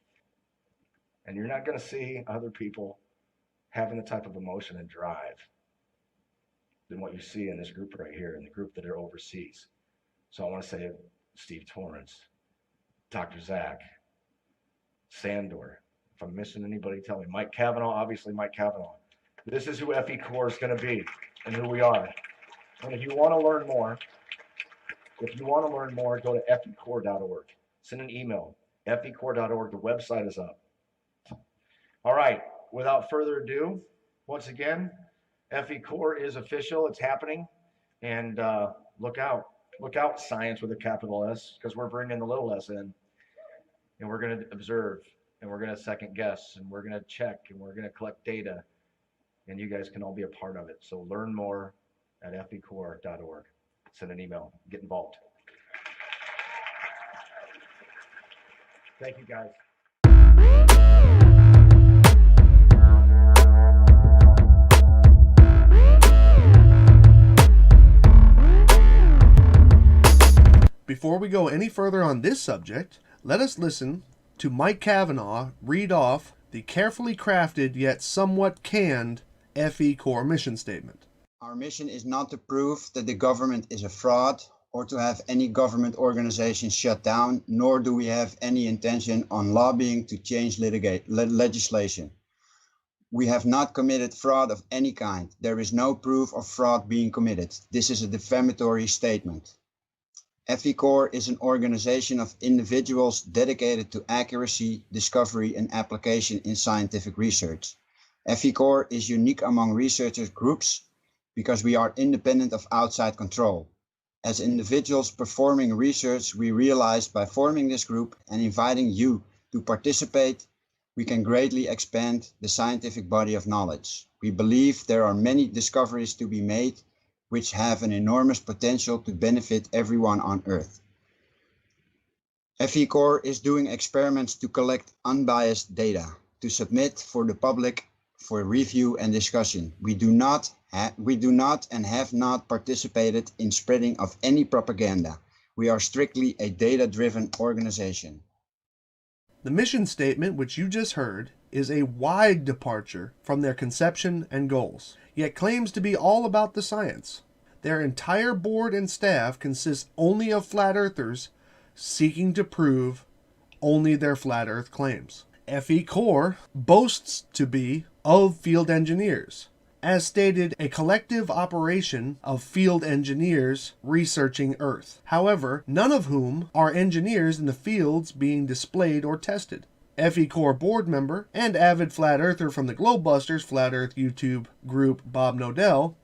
And you're not going to see other people having the type of emotion and drive than what you see in this group right here, in the group that are overseas. So I want to say Steve Torrance, Dr. Zach, Sandor. If I'm missing anybody, tell me. Mike Cavanaugh, obviously Mike Cavanaugh. This is who FECore is going to be and who we are. And if you want to learn more, go to fecore.org. Send an email, fecore.org. The website is up. All right, without further ado, once again, FECore is official. It's happening. And look out, science with a capital S, because we're bringing the little s in. And we're going to observe, and we're going to second guess, and we're going to check, and we're going to collect data. And you guys can all be a part of it. So learn more at fecore.org. Send an email. Get involved. Thank you, guys. Before we go any further on this subject, let us listen to Mike Cavanaugh read off the carefully crafted yet somewhat canned FECore mission statement. Our mission is not to prove that the government is a fraud or to have any government organization shut down, nor do we have any intention on lobbying to change legislation. We have not committed fraud of any kind. There is no proof of fraud being committed. This is a defamatory statement. FECore is an organization of individuals dedicated to accuracy, discovery, and application in scientific research. FECore is unique among researchers groups because we are independent of outside control. As individuals performing research, we realized by forming this group and inviting you to participate, we can greatly expand the scientific body of knowledge. We believe there are many discoveries to be made which have an enormous potential to benefit everyone on Earth. FECore is doing experiments to collect unbiased data to submit for the public for review and discussion. We do not and have not participated in spreading of any propaganda. We are strictly a data-driven organization. The mission statement, which you just heard, is a wide departure from their conception and goals, yet claims to be all about the science. Their entire board and staff consists only of flat earthers seeking to prove only their flat earth claims. FECore boasts to be of field engineers, as stated, a collective operation of field engineers researching Earth, however, none of whom are engineers in the fields being displayed or tested. FECore board member and avid flat earther from the Globebusters Flat Earth YouTube group, Bob Nodell,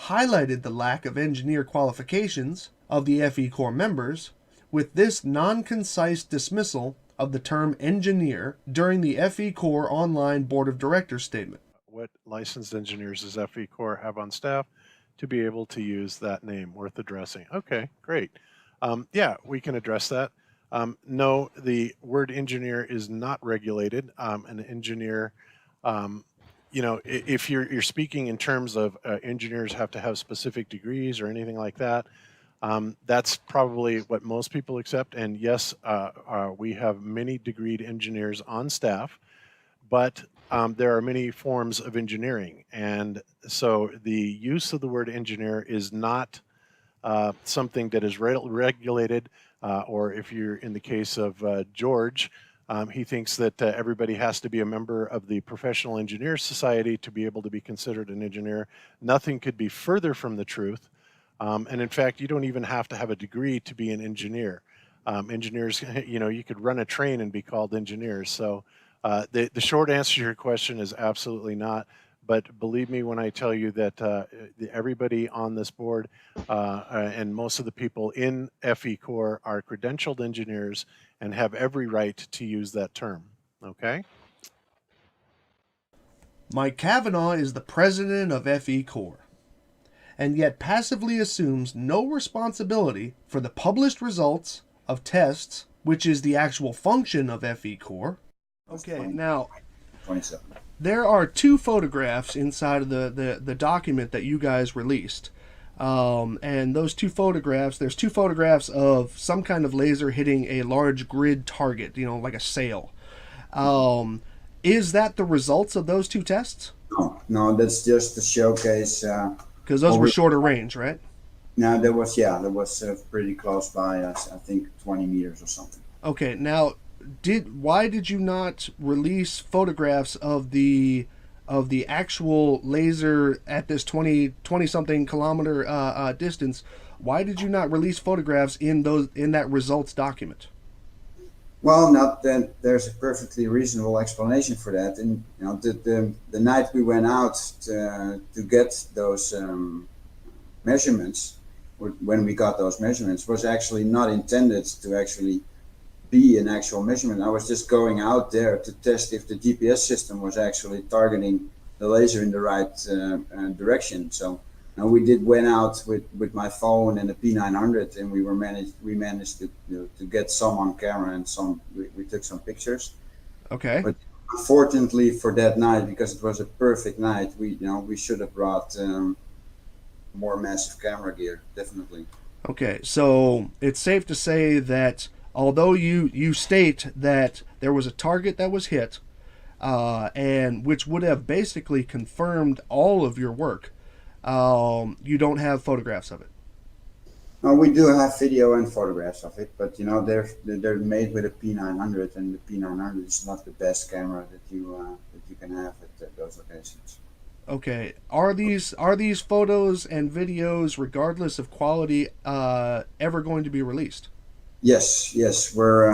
highlighted the lack of engineer qualifications of the FECore members with this non-concise dismissal of the term engineer during the FECore online board of directors statement. What licensed engineers does FECore have on staff to be able to use that name? Worth addressing. Okay, great. Yeah, we can address that. No, the word engineer is not regulated. An engineer, if you're speaking in terms of engineers have to have specific degrees or anything like that, that's probably what most people accept. And yes, we have many degreed engineers on staff, but there are many forms of engineering. And so the use of the word engineer is not something that is regulated, or if you're in the case of George, he thinks that everybody has to be a member of the Professional Engineers Society to be able to be considered an engineer. Nothing could be further from the truth. And in fact, you don't even have to have a degree to be an engineer. Engineers, you could run a train and be called engineers. So the short answer to your question is absolutely not. But believe me when I tell you that everybody on this board and most of the people in FECore are credentialed engineers and have every right to use that term. Okay? Mike Cavanaugh is the president of FECore, and yet passively assumes no responsibility for the published results of tests, which is the actual function of FECore. Okay, now, 27. there are two photographs inside of the document that you guys released. And those two photographs, there's two photographs of some kind of laser hitting a large grid target, like a sail. Is that the results of those two tests? No, that's just to showcase. Because those were shorter range, right? No, that was pretty close by us. I think 20 meters or something. Okay, now why did you not release photographs of the actual laser at this 20 something kilometer distance? Why did you not release photographs in that results document? Well, not that there's a perfectly reasonable explanation for that. And the night we went out to get those measurements, when we got those measurements, was actually not intended to actually be an actual measurement. I was just going out there to test if the GPS system was actually targeting the laser in the right direction. So we went out with my phone and a P900, and we managed to get some on camera, and we took some pictures. Okay. But unfortunately for that night, because it was a perfect night, we should have brought more massive camera gear, definitely. Okay, so it's safe to say that although you state that there was a target that was hit, and which would have basically confirmed all of your work, you don't have photographs of it. We do have video and photographs of it, but they're made with a P900, and the P900 is not the best camera that you can have at those locations. Okay, are these photos and videos, regardless of quality, ever going to be released? Yes. We're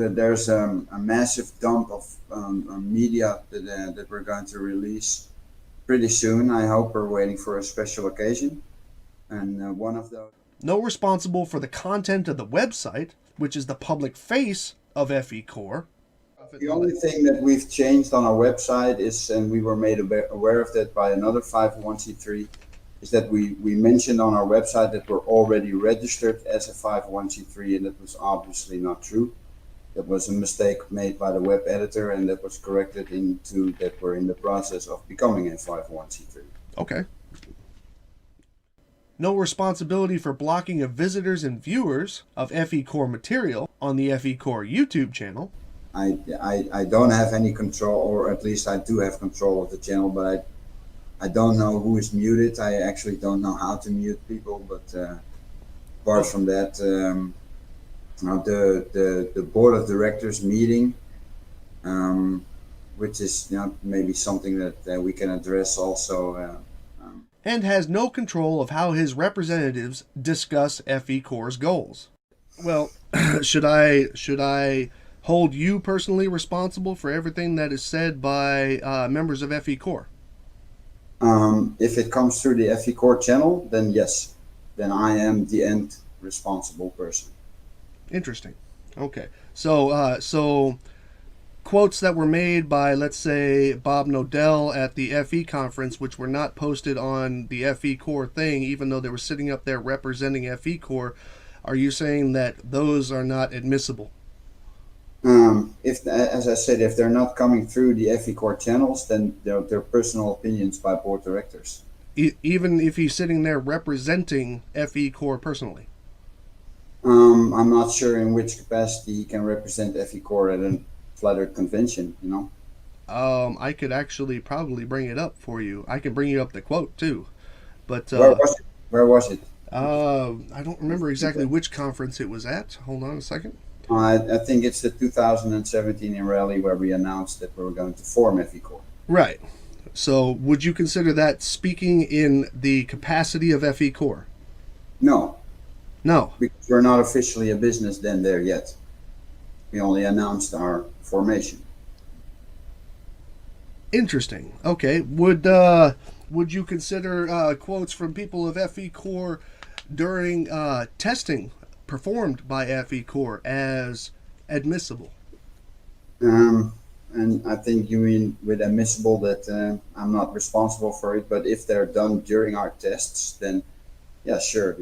there's a massive dump of media that we're going to release pretty soon. I hope we're waiting for a special occasion, and one of those. No responsible for the content of the website, which is the public face of FECore. The only thing that we've changed on our website is, and we were made aware of that by another 501c3, is that we mentioned on our website that we're already registered as a 501c3, and that was obviously not true. That was a mistake made by the web editor, and that was corrected into that we're in the process of becoming a 501c3. Okay. No responsibility for blocking of visitors and viewers of FECore material on the FECore YouTube channel. I don't have any control, or at least I do have control of the channel, but I don't know who is muted. I actually don't know how to mute people, but apart from that, the board of directors meeting, which is maybe something that we can address also. And has no control of how his representatives discuss FECore's goals. Well, should I hold you personally responsible for everything that is said by members of FECore? If it comes through the FECore channel, then yes. Then I am the end responsible person. Interesting. Okay. So quotes that were made by, let's say, Bob Nodell at the FE conference, which were not posted on the FECore thing, even though they were sitting up there representing FECore, are you saying that those are not admissible? If, as I said, if they're not coming through the FECore channels, then they're personal opinions by board directors. Even if he's sitting there representing FECore personally? I'm not sure in which capacity he can represent FECore at a Flat Earth convention, I could actually probably bring it up for you. I can bring you up the quote too. But where was it? I don't remember exactly which conference it was at. Hold on a second. I think it's the 2017 in Raleigh where we announced that we were going to form FECore. Right. So would you consider that speaking in the capacity of FECore? No. No. Because we're not officially a business then there yet. We only announced our formation. Interesting. Okay. Would you consider quotes from people of FECore during testing performed by FECore as admissible? And I think you mean with admissible that I'm not responsible for it, but if they're done during our tests, then yeah, sure,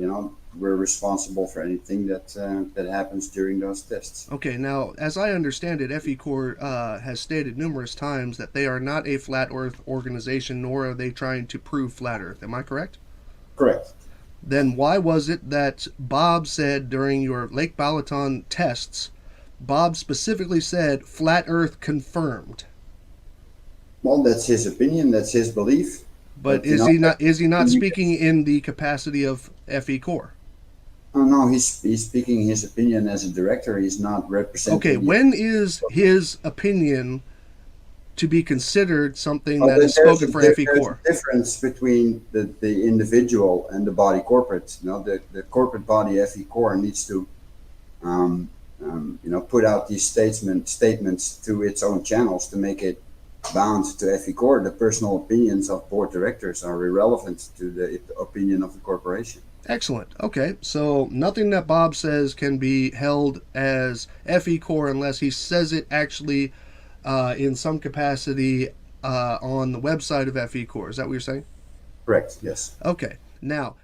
we're responsible for anything that happens during those tests. Okay, now, as I understand it, FECore has stated numerous times that they are not a flat Earth organization, nor are they trying to prove flat Earth. Am I correct? Correct. Then why was it that Bob said during your Lake Balaton tests, Bob specifically said flat Earth confirmed? Well, that's his opinion. That's his belief. But is he not speaking in the capacity of FECore? Oh no, he's speaking his opinion as a director. He's not representing. Okay, when is his opinion to be considered something that is spoken for FECore? There's a difference between the individual and the body corporate. You know, the corporate body FECore needs to, put out these statements to its own channels to make it bound to FECore. The personal opinions of board directors are irrelevant to the opinion of the corporation. Excellent. Okay, so nothing that Bob says can be held as FECore unless he says it actually in some capacity on the website of FECore. Is that what you're saying? Correct, yes. Okay, now,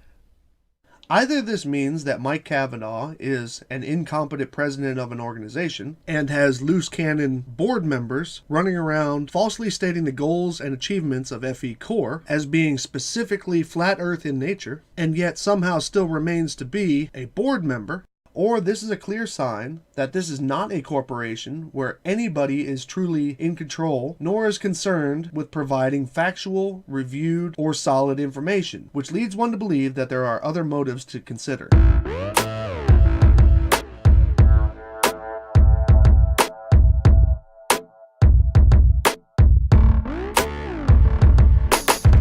either this means that Mike Cavanaugh is an incompetent president of an organization and has loose cannon board members running around falsely stating the goals and achievements of FECore as being specifically flat Earth in nature, and yet somehow still remains to be a board member, or this is a clear sign that this is not a corporation where anybody is truly in control, nor is concerned with providing factual, reviewed, or solid information, which leads one to believe that there are other motives to consider.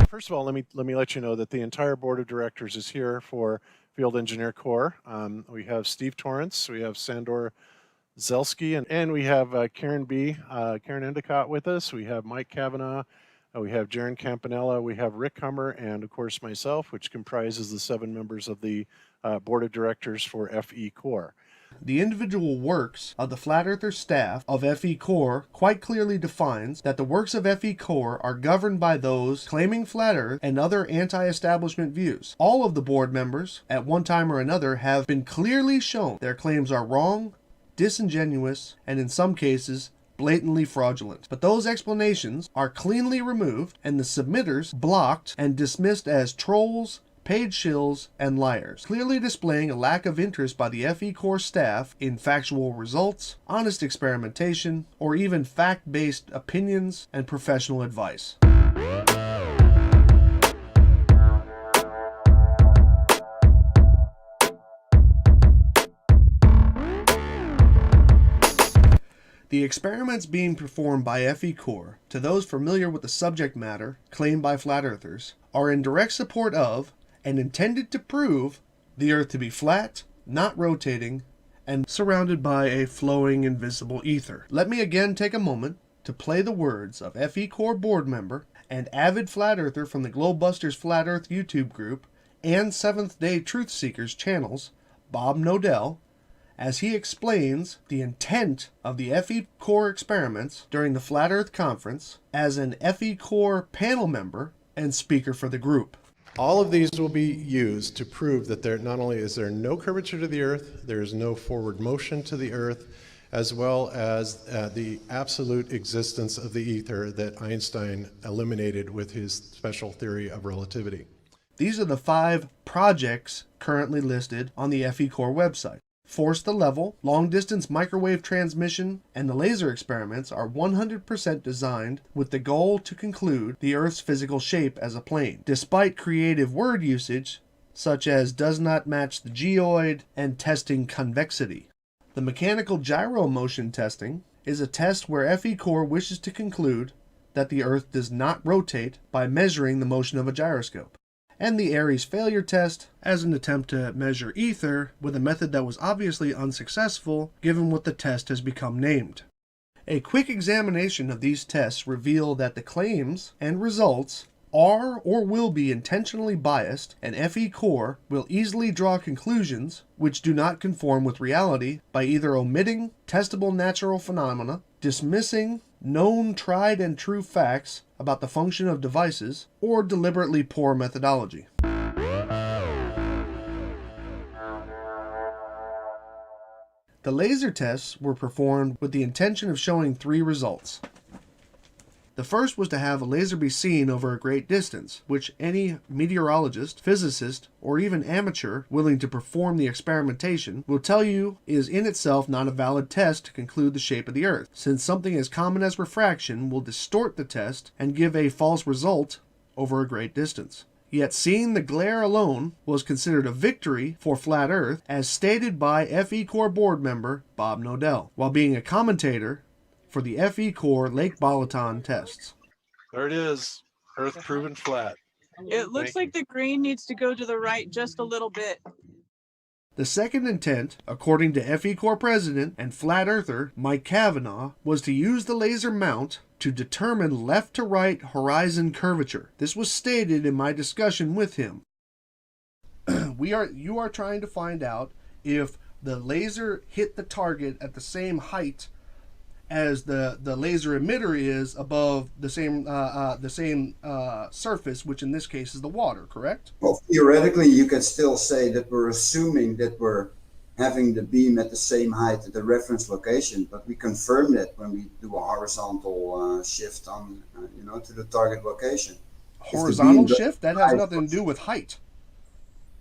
First of all, let me let you know that the entire board of directors is here for Field Engineer Corps. We have Steve Torrance, we have Sandor Zelski, and we have Karen Endicott with us. We have Mike Cavanaugh, we have Jaron Campanella, we have Rick Hummer, and of course myself, which comprises the 7 members of the board of directors for FECore. The individual works of the Flat Earther staff of FECore quite clearly defines that the works of FECore are governed by those claiming flat Earth and other anti-establishment views. All of the board members, at one time or another, have been clearly shown their claims are wrong, disingenuous, and in some cases, blatantly fraudulent. But those explanations are cleanly removed and the submitters blocked and dismissed as trolls, paid shills, and liars, clearly displaying a lack of interest by the FECore staff in factual results, honest experimentation, or even fact-based opinions and professional advice. The experiments being performed by FECore, to those familiar with the subject matter claimed by flat earthers, are in direct support of and intended to prove the Earth to be flat, not rotating, and surrounded by a flowing invisible ether. Let me again take a moment to play the words of FECore board member and avid flat earther from the Globebusters Flat Earth YouTube group and Seventh Day Truth Seekers channels, Bob Nodell, as he explains the intent of the FECore experiments during the Flat Earth Conference as an FECore panel member and speaker for the group. All of these will be used to prove that there not only is there no curvature to the Earth, there is no forward motion to the Earth, as well as the absolute existence of the ether that Einstein eliminated with his special theory of relativity. These are the 5 projects currently listed on the FECore website. Force the Level, long-distance microwave transmission, and the laser experiments are 100% designed with the goal to conclude the Earth's physical shape as a plane, despite creative word usage such as does not match the geoid and testing convexity. The mechanical gyro motion testing is a test where FECore wishes to conclude that the Earth does not rotate by measuring the motion of a gyroscope, and the Aries failure test as an attempt to measure ether with a method that was obviously unsuccessful given what the test has become named. A quick examination of these tests reveal that the claims and results are or will be intentionally biased, and FECore will easily draw conclusions which do not conform with reality by either omitting testable natural phenomena, dismissing known tried and true facts about the function of devices, or deliberately poor methodology. The laser tests were performed with the intention of showing 3 results. The first was to have a laser be seen over a great distance, which any meteorologist, physicist, or even amateur willing to perform the experimentation will tell you is in itself not a valid test to conclude the shape of the Earth, since something as common as refraction will distort the test and give a false result over a great distance. Yet seeing the glare alone was considered a victory for flat Earth, as stated by FECore board member Bob Nodell, while being a commentator for the FECore Lake Balaton tests. There it is. Earth proven flat. It looks like the green needs to go to the right just a little bit. The second intent, according to FECore president and flat earther Mike Cavanaugh, was to use the laser mount to determine left to right horizon curvature. This was stated in my discussion with him. You are trying to find out if the laser hit the target at the same height as the laser emitter is above the same surface, which in this case is the water, correct? Well, theoretically, you can still say that we're assuming that we're having the beam at the same height at the reference location, but we confirm that when we do a horizontal shift on, to the target location. Horizontal shift? That has nothing to do with height.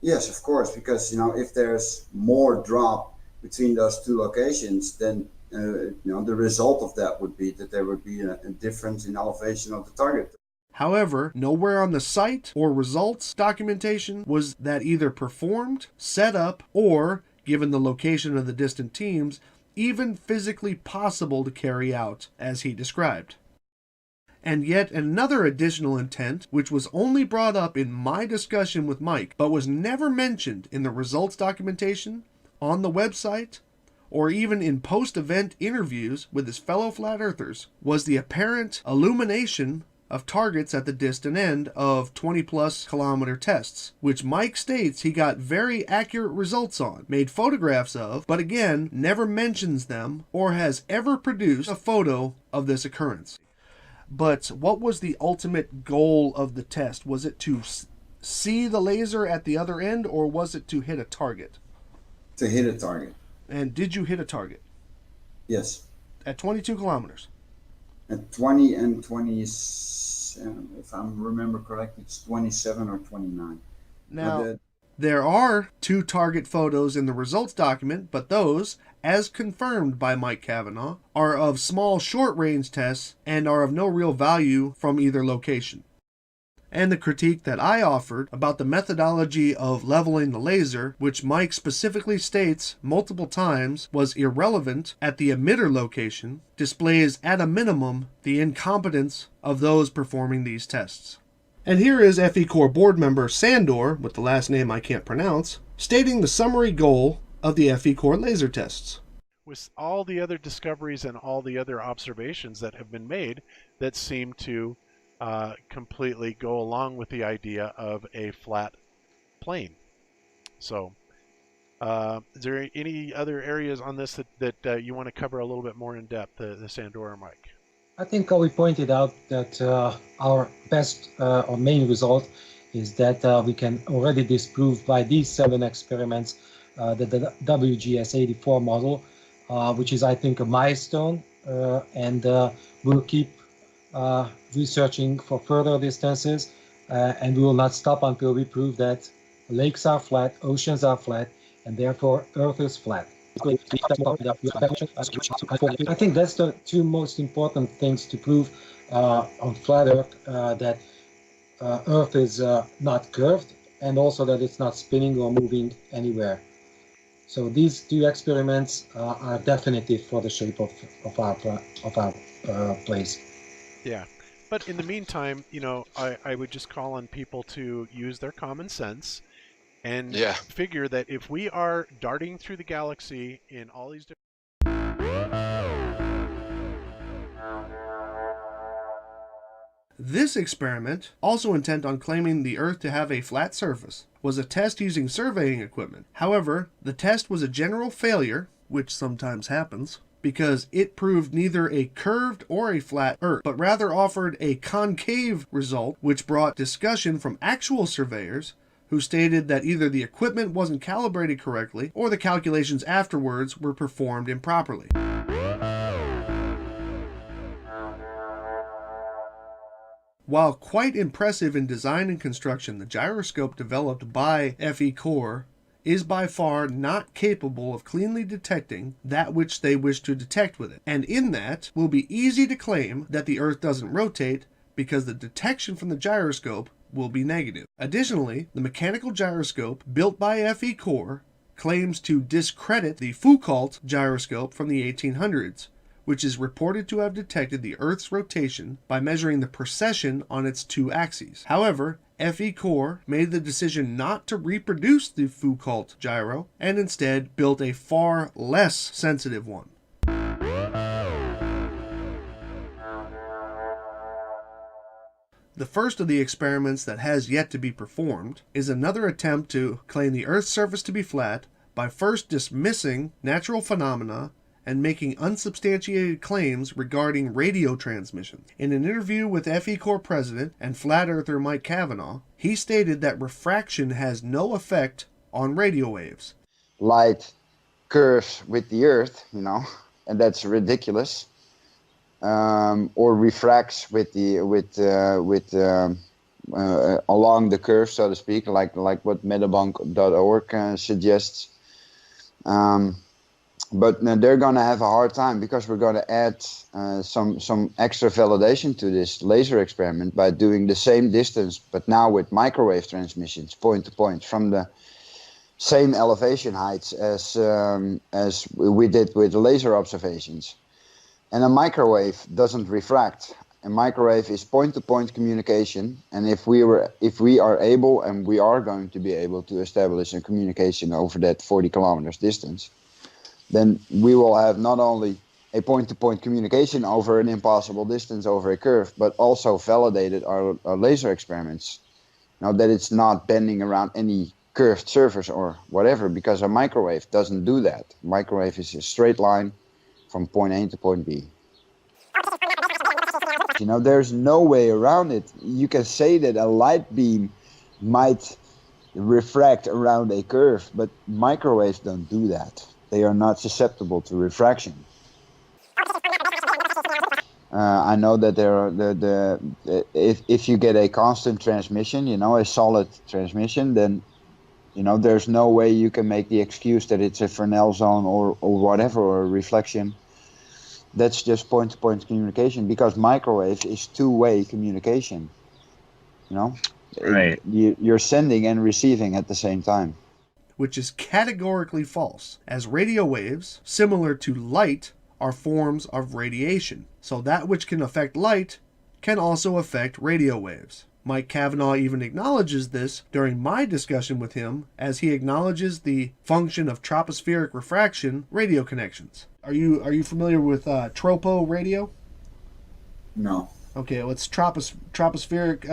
Yes, of course, because, if there's more drop between those 2 locations, then the result of that would be that there would be a difference in elevation of the target. However, nowhere on the site or results documentation was that either performed, set up, or, given the location of the distant teams, even physically possible to carry out, as he described. And yet another additional intent, which was only brought up in my discussion with Mike, but was never mentioned in the results documentation, on the website, or even in post-event interviews with his fellow flat earthers, was the apparent illumination of targets at the distant end of 20-plus kilometer tests, which Mike states he got very accurate results on, made photographs of, but again, never mentions them or has ever produced a photo of this occurrence. But what was the ultimate goal of the test? Was it to see the laser at the other end, or was it to hit a target? To hit a target. And did you hit a target? Yes. At 22 kilometers? At 20 and 27, if I remember correctly, it's 27 or 29. Now, there are 2 target photos in the results document, but those, as confirmed by Mike Cavanaugh, are of small short-range tests and are of no real value from either location. And the critique that I offered about the methodology of leveling the laser, which Mike specifically states multiple times was irrelevant at the emitter location, displays at a minimum the incompetence of those performing these tests. And here is FECore board member Sandor, with the last name I can't pronounce, stating the summary goal of the FECore laser tests. With all the other discoveries and all the other observations that have been made that seem to completely go along with the idea of a flat plane. So, is there any other areas on this that you want to cover a little bit more in depth, the Sandor or Mike? I think we pointed out that our best or main result is that we can already disprove by these 7 experiments that the WGS-84 model, which is, I think, a milestone, and we'll keep researching for further distances, and we will not stop until we prove that lakes are flat, oceans are flat, and therefore Earth is flat. I think that's the 2 most important things to prove on flat Earth, that Earth is not curved, and also that it's not spinning or moving anywhere. So these 2 experiments are definitive for the shape of our place. Yeah, but in the meantime, I would just call on people to use their common sense and figure that if we are darting through the galaxy in all these different... This experiment, also intent on claiming the Earth to have a flat surface, was a test using surveying equipment. However, the test was a general failure, which sometimes happens, because it proved neither a curved or a flat Earth, but rather offered a concave result, which brought discussion from actual surveyors who stated that either the equipment wasn't calibrated correctly or the calculations afterwards were performed improperly. While quite impressive in design and construction, the gyroscope developed by FECore is by far not capable of cleanly detecting that which they wish to detect with it, and in that will be easy to claim that the Earth doesn't rotate because the detection from the gyroscope will be negative. Additionally, the mechanical gyroscope built by FECore claims to discredit the FECore gyroscope from the 1800s, which is reported to have detected the Earth's rotation by measuring the precession on its two axes. However, FECore made the decision not to reproduce the FECore gyro and instead built a far less sensitive one. The first of the experiments that has yet to be performed is another attempt to claim the Earth's surface to be flat by first dismissing natural phenomena and making unsubstantiated claims regarding radio transmissions. In an interview with FECore president and flat earther Mike Cavanaugh, he stated that refraction has no effect on radio waves. Light curves with the Earth, and that's ridiculous. Or refracts along the curve, so to speak, like what Metabunk.org suggests. But they're going to have a hard time because we're going to add some extra validation to this laser experiment by doing the same distance, but now with microwave transmissions, point to point, from the same elevation heights as we did with laser observations. And a microwave doesn't refract. A microwave is point-to-point communication, and if we are able, and we are going to be able to establish a communication over that 40 kilometers distance, then we will have not only a point-to-point communication over an impossible distance over a curve, but also validated our laser experiments. That it's not bending around any curved surface or whatever, because a microwave doesn't do that. Microwave is a straight line from point A to point B. There's no way around it. You can say that a light beam might refract around a curve, but microwaves don't do that. They are not susceptible to refraction. I know that there are if you get a constant transmission, a solid transmission, then there's no way you can make the excuse that it's a Fresnel zone or whatever, or a reflection. That's just point-to-point communication, because microwave is two-way communication. Right. You're sending and receiving at the same time. Which is categorically false, as radio waves, similar to light, are forms of radiation. So that which can affect light can also affect radio waves. Mike Cavanaugh even acknowledges this during my discussion with him, as he acknowledges the function of tropospheric refraction radio connections. Are you familiar with tropo radio? No. Okay, well, it's tropospheric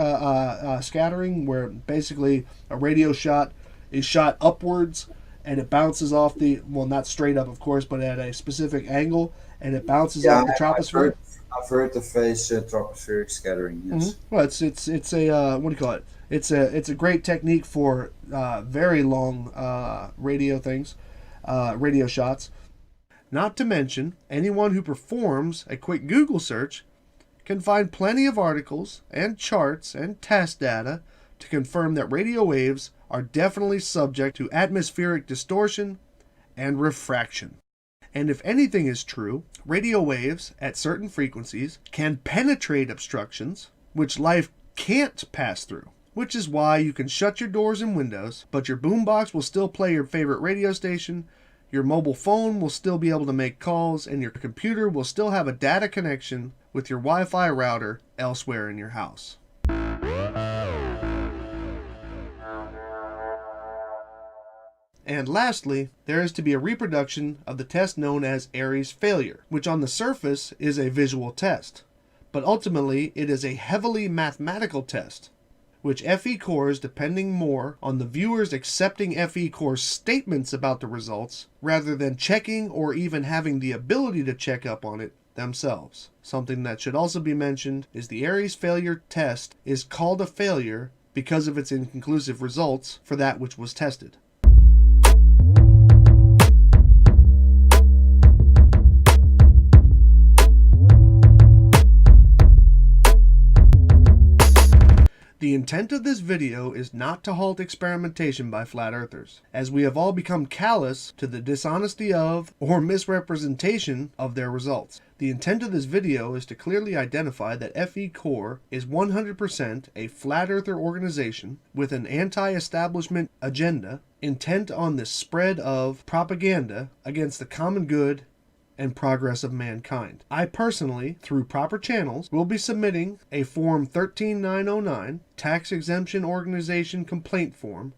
scattering, where basically a radio shot is shot upwards and it bounces off not straight up, of course, but at a specific angle, and it bounces off the troposphere. I've heard the phrase tropospheric scattering. Yes. Mm-hmm. Well, it's a what do you call it? It's a great technique for very long radio things, radio shots. Not to mention, anyone who performs a quick Google search can find plenty of articles and charts and test data to confirm that radio waves are definitely subject to atmospheric distortion and refraction. And if anything is true, radio waves at certain frequencies can penetrate obstructions which life can't pass through, which is why you can shut your doors and windows, but your boombox will still play your favorite radio station, your mobile phone will still be able to make calls, and your computer will still have a data connection with your Wi-Fi router elsewhere in your house. And lastly, there is to be a reproduction of the test known as Airy's failure, which on the surface is a visual test, but ultimately it is a heavily mathematical test, which FECore is depending more on the viewers accepting FECore's statements about the results rather than checking or even having the ability to check up on it themselves. Something that should also be mentioned is the Airy's failure test is called a failure because of its inconclusive results for that which was tested. The intent of this video is not to halt experimentation by flat earthers, as we have all become callous to the dishonesty of or misrepresentation of their results. The intent of this video is to clearly identify that FECore is 100% a flat earther organization with an anti-establishment agenda intent on the spread of propaganda against the common good and progress of mankind. I personally, through proper channels, will be submitting a Form 13909 Tax Exemption Organization Complaint Form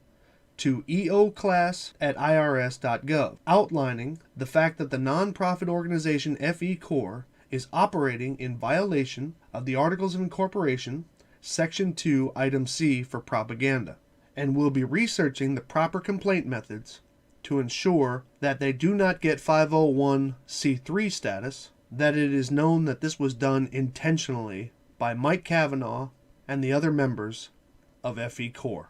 to eoclass@irs.gov, outlining the fact that the nonprofit organization FECore is operating in violation of the Articles of Incorporation, Section 2, Item C for propaganda, and will be researching the proper complaint methods to ensure that they do not get 501c3 status, that it is known that this was done intentionally by Mike Cavanaugh and the other members of FECore.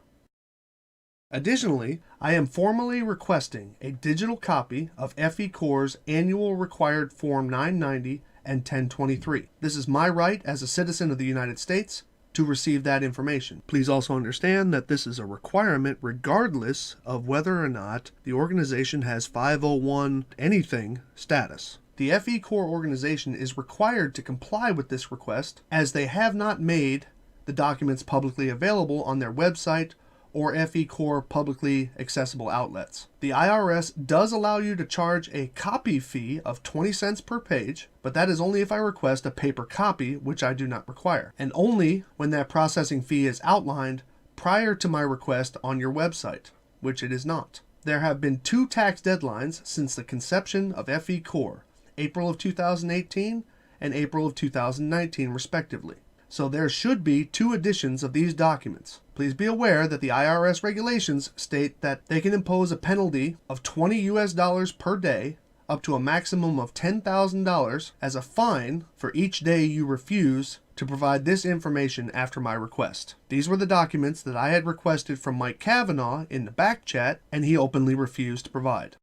Additionally, I am formally requesting a digital copy of FECore's annual required Form 990 and 1023. This is my right as a citizen of the United States to receive that information. Please also understand that this is a requirement regardless of whether or not the organization has 501 anything status. The FECore organization is required to comply with this request, as they have not made the documents publicly available on their website or FECore publicly accessible outlets. The IRS does allow you to charge a copy fee of 20 cents per page, but that is only if I request a paper copy, which I do not require, and only when that processing fee is outlined prior to my request on your website, which it is not. There have been 2 tax deadlines since the conception of FECore, April of 2018 and April of 2019 respectively. So there should be 2 editions of these documents. Please be aware that the IRS regulations state that they can impose a penalty of $20 US per day up to a maximum of $10,000 as a fine for each day you refuse to provide this information after my request. These were the documents that I had requested from Mike Cavanaugh in the back chat, and he openly refused to provide.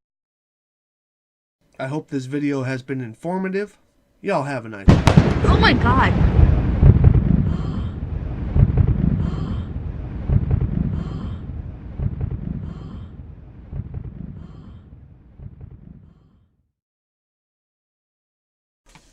I hope this video has been informative. Y'all have a nice day. Oh my god.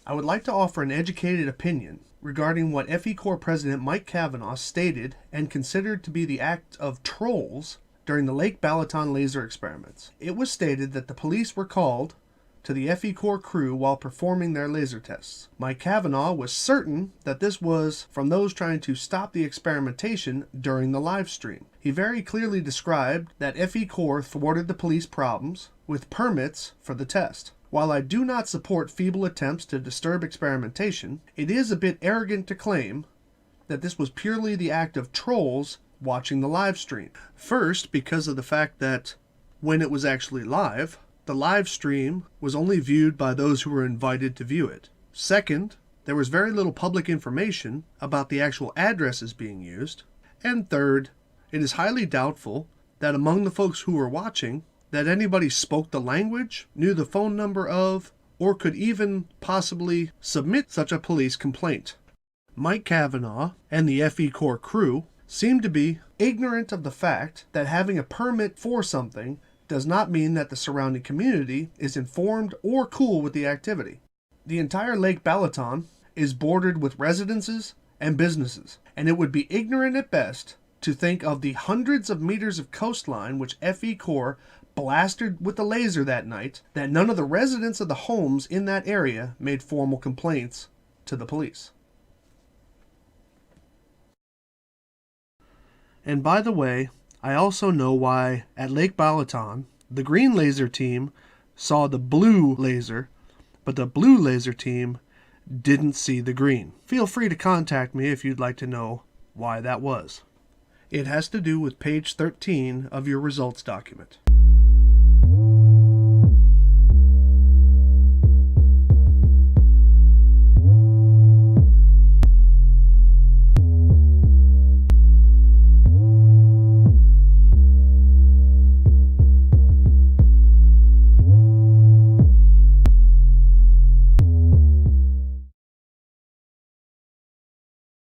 I would like to offer an educated opinion regarding what FECore President Mike Cavanaugh stated and considered to be the act of trolls during the Lake Balaton laser experiments. It was stated that the police were called to the FECore crew while performing their laser tests. Mike Cavanaugh was certain that this was from those trying to stop the experimentation during the live stream. He very clearly described that FECore thwarted the police problems with permits for the test. While I do not support feeble attempts to disturb experimentation, it is a bit arrogant to claim that this was purely the act of trolls watching the live stream. First, because of the fact that when it was actually live, the live stream was only viewed by those who were invited to view it. Second, there was very little public information about the actual addresses being used. And third, it is highly doubtful that among the folks who were watching, that anybody spoke the language, knew the phone number of, or could even possibly submit such a police complaint. Mike Cavanaugh and the FECore crew seem to be ignorant of the fact that having a permit for something does not mean that the surrounding community is informed or cool with the activity. The entire Lake Balaton is bordered with residences and businesses, and it would be ignorant at best to think of the hundreds of meters of coastline which FECore blasted with the laser that night, that none of the residents of the homes in that area made formal complaints to the police. And by the way, I also know why at Lake Balaton, the green laser team saw the blue laser, but the blue laser team didn't see the green. Feel free to contact me if you'd like to know why that was. It has to do with page 13 of your results document.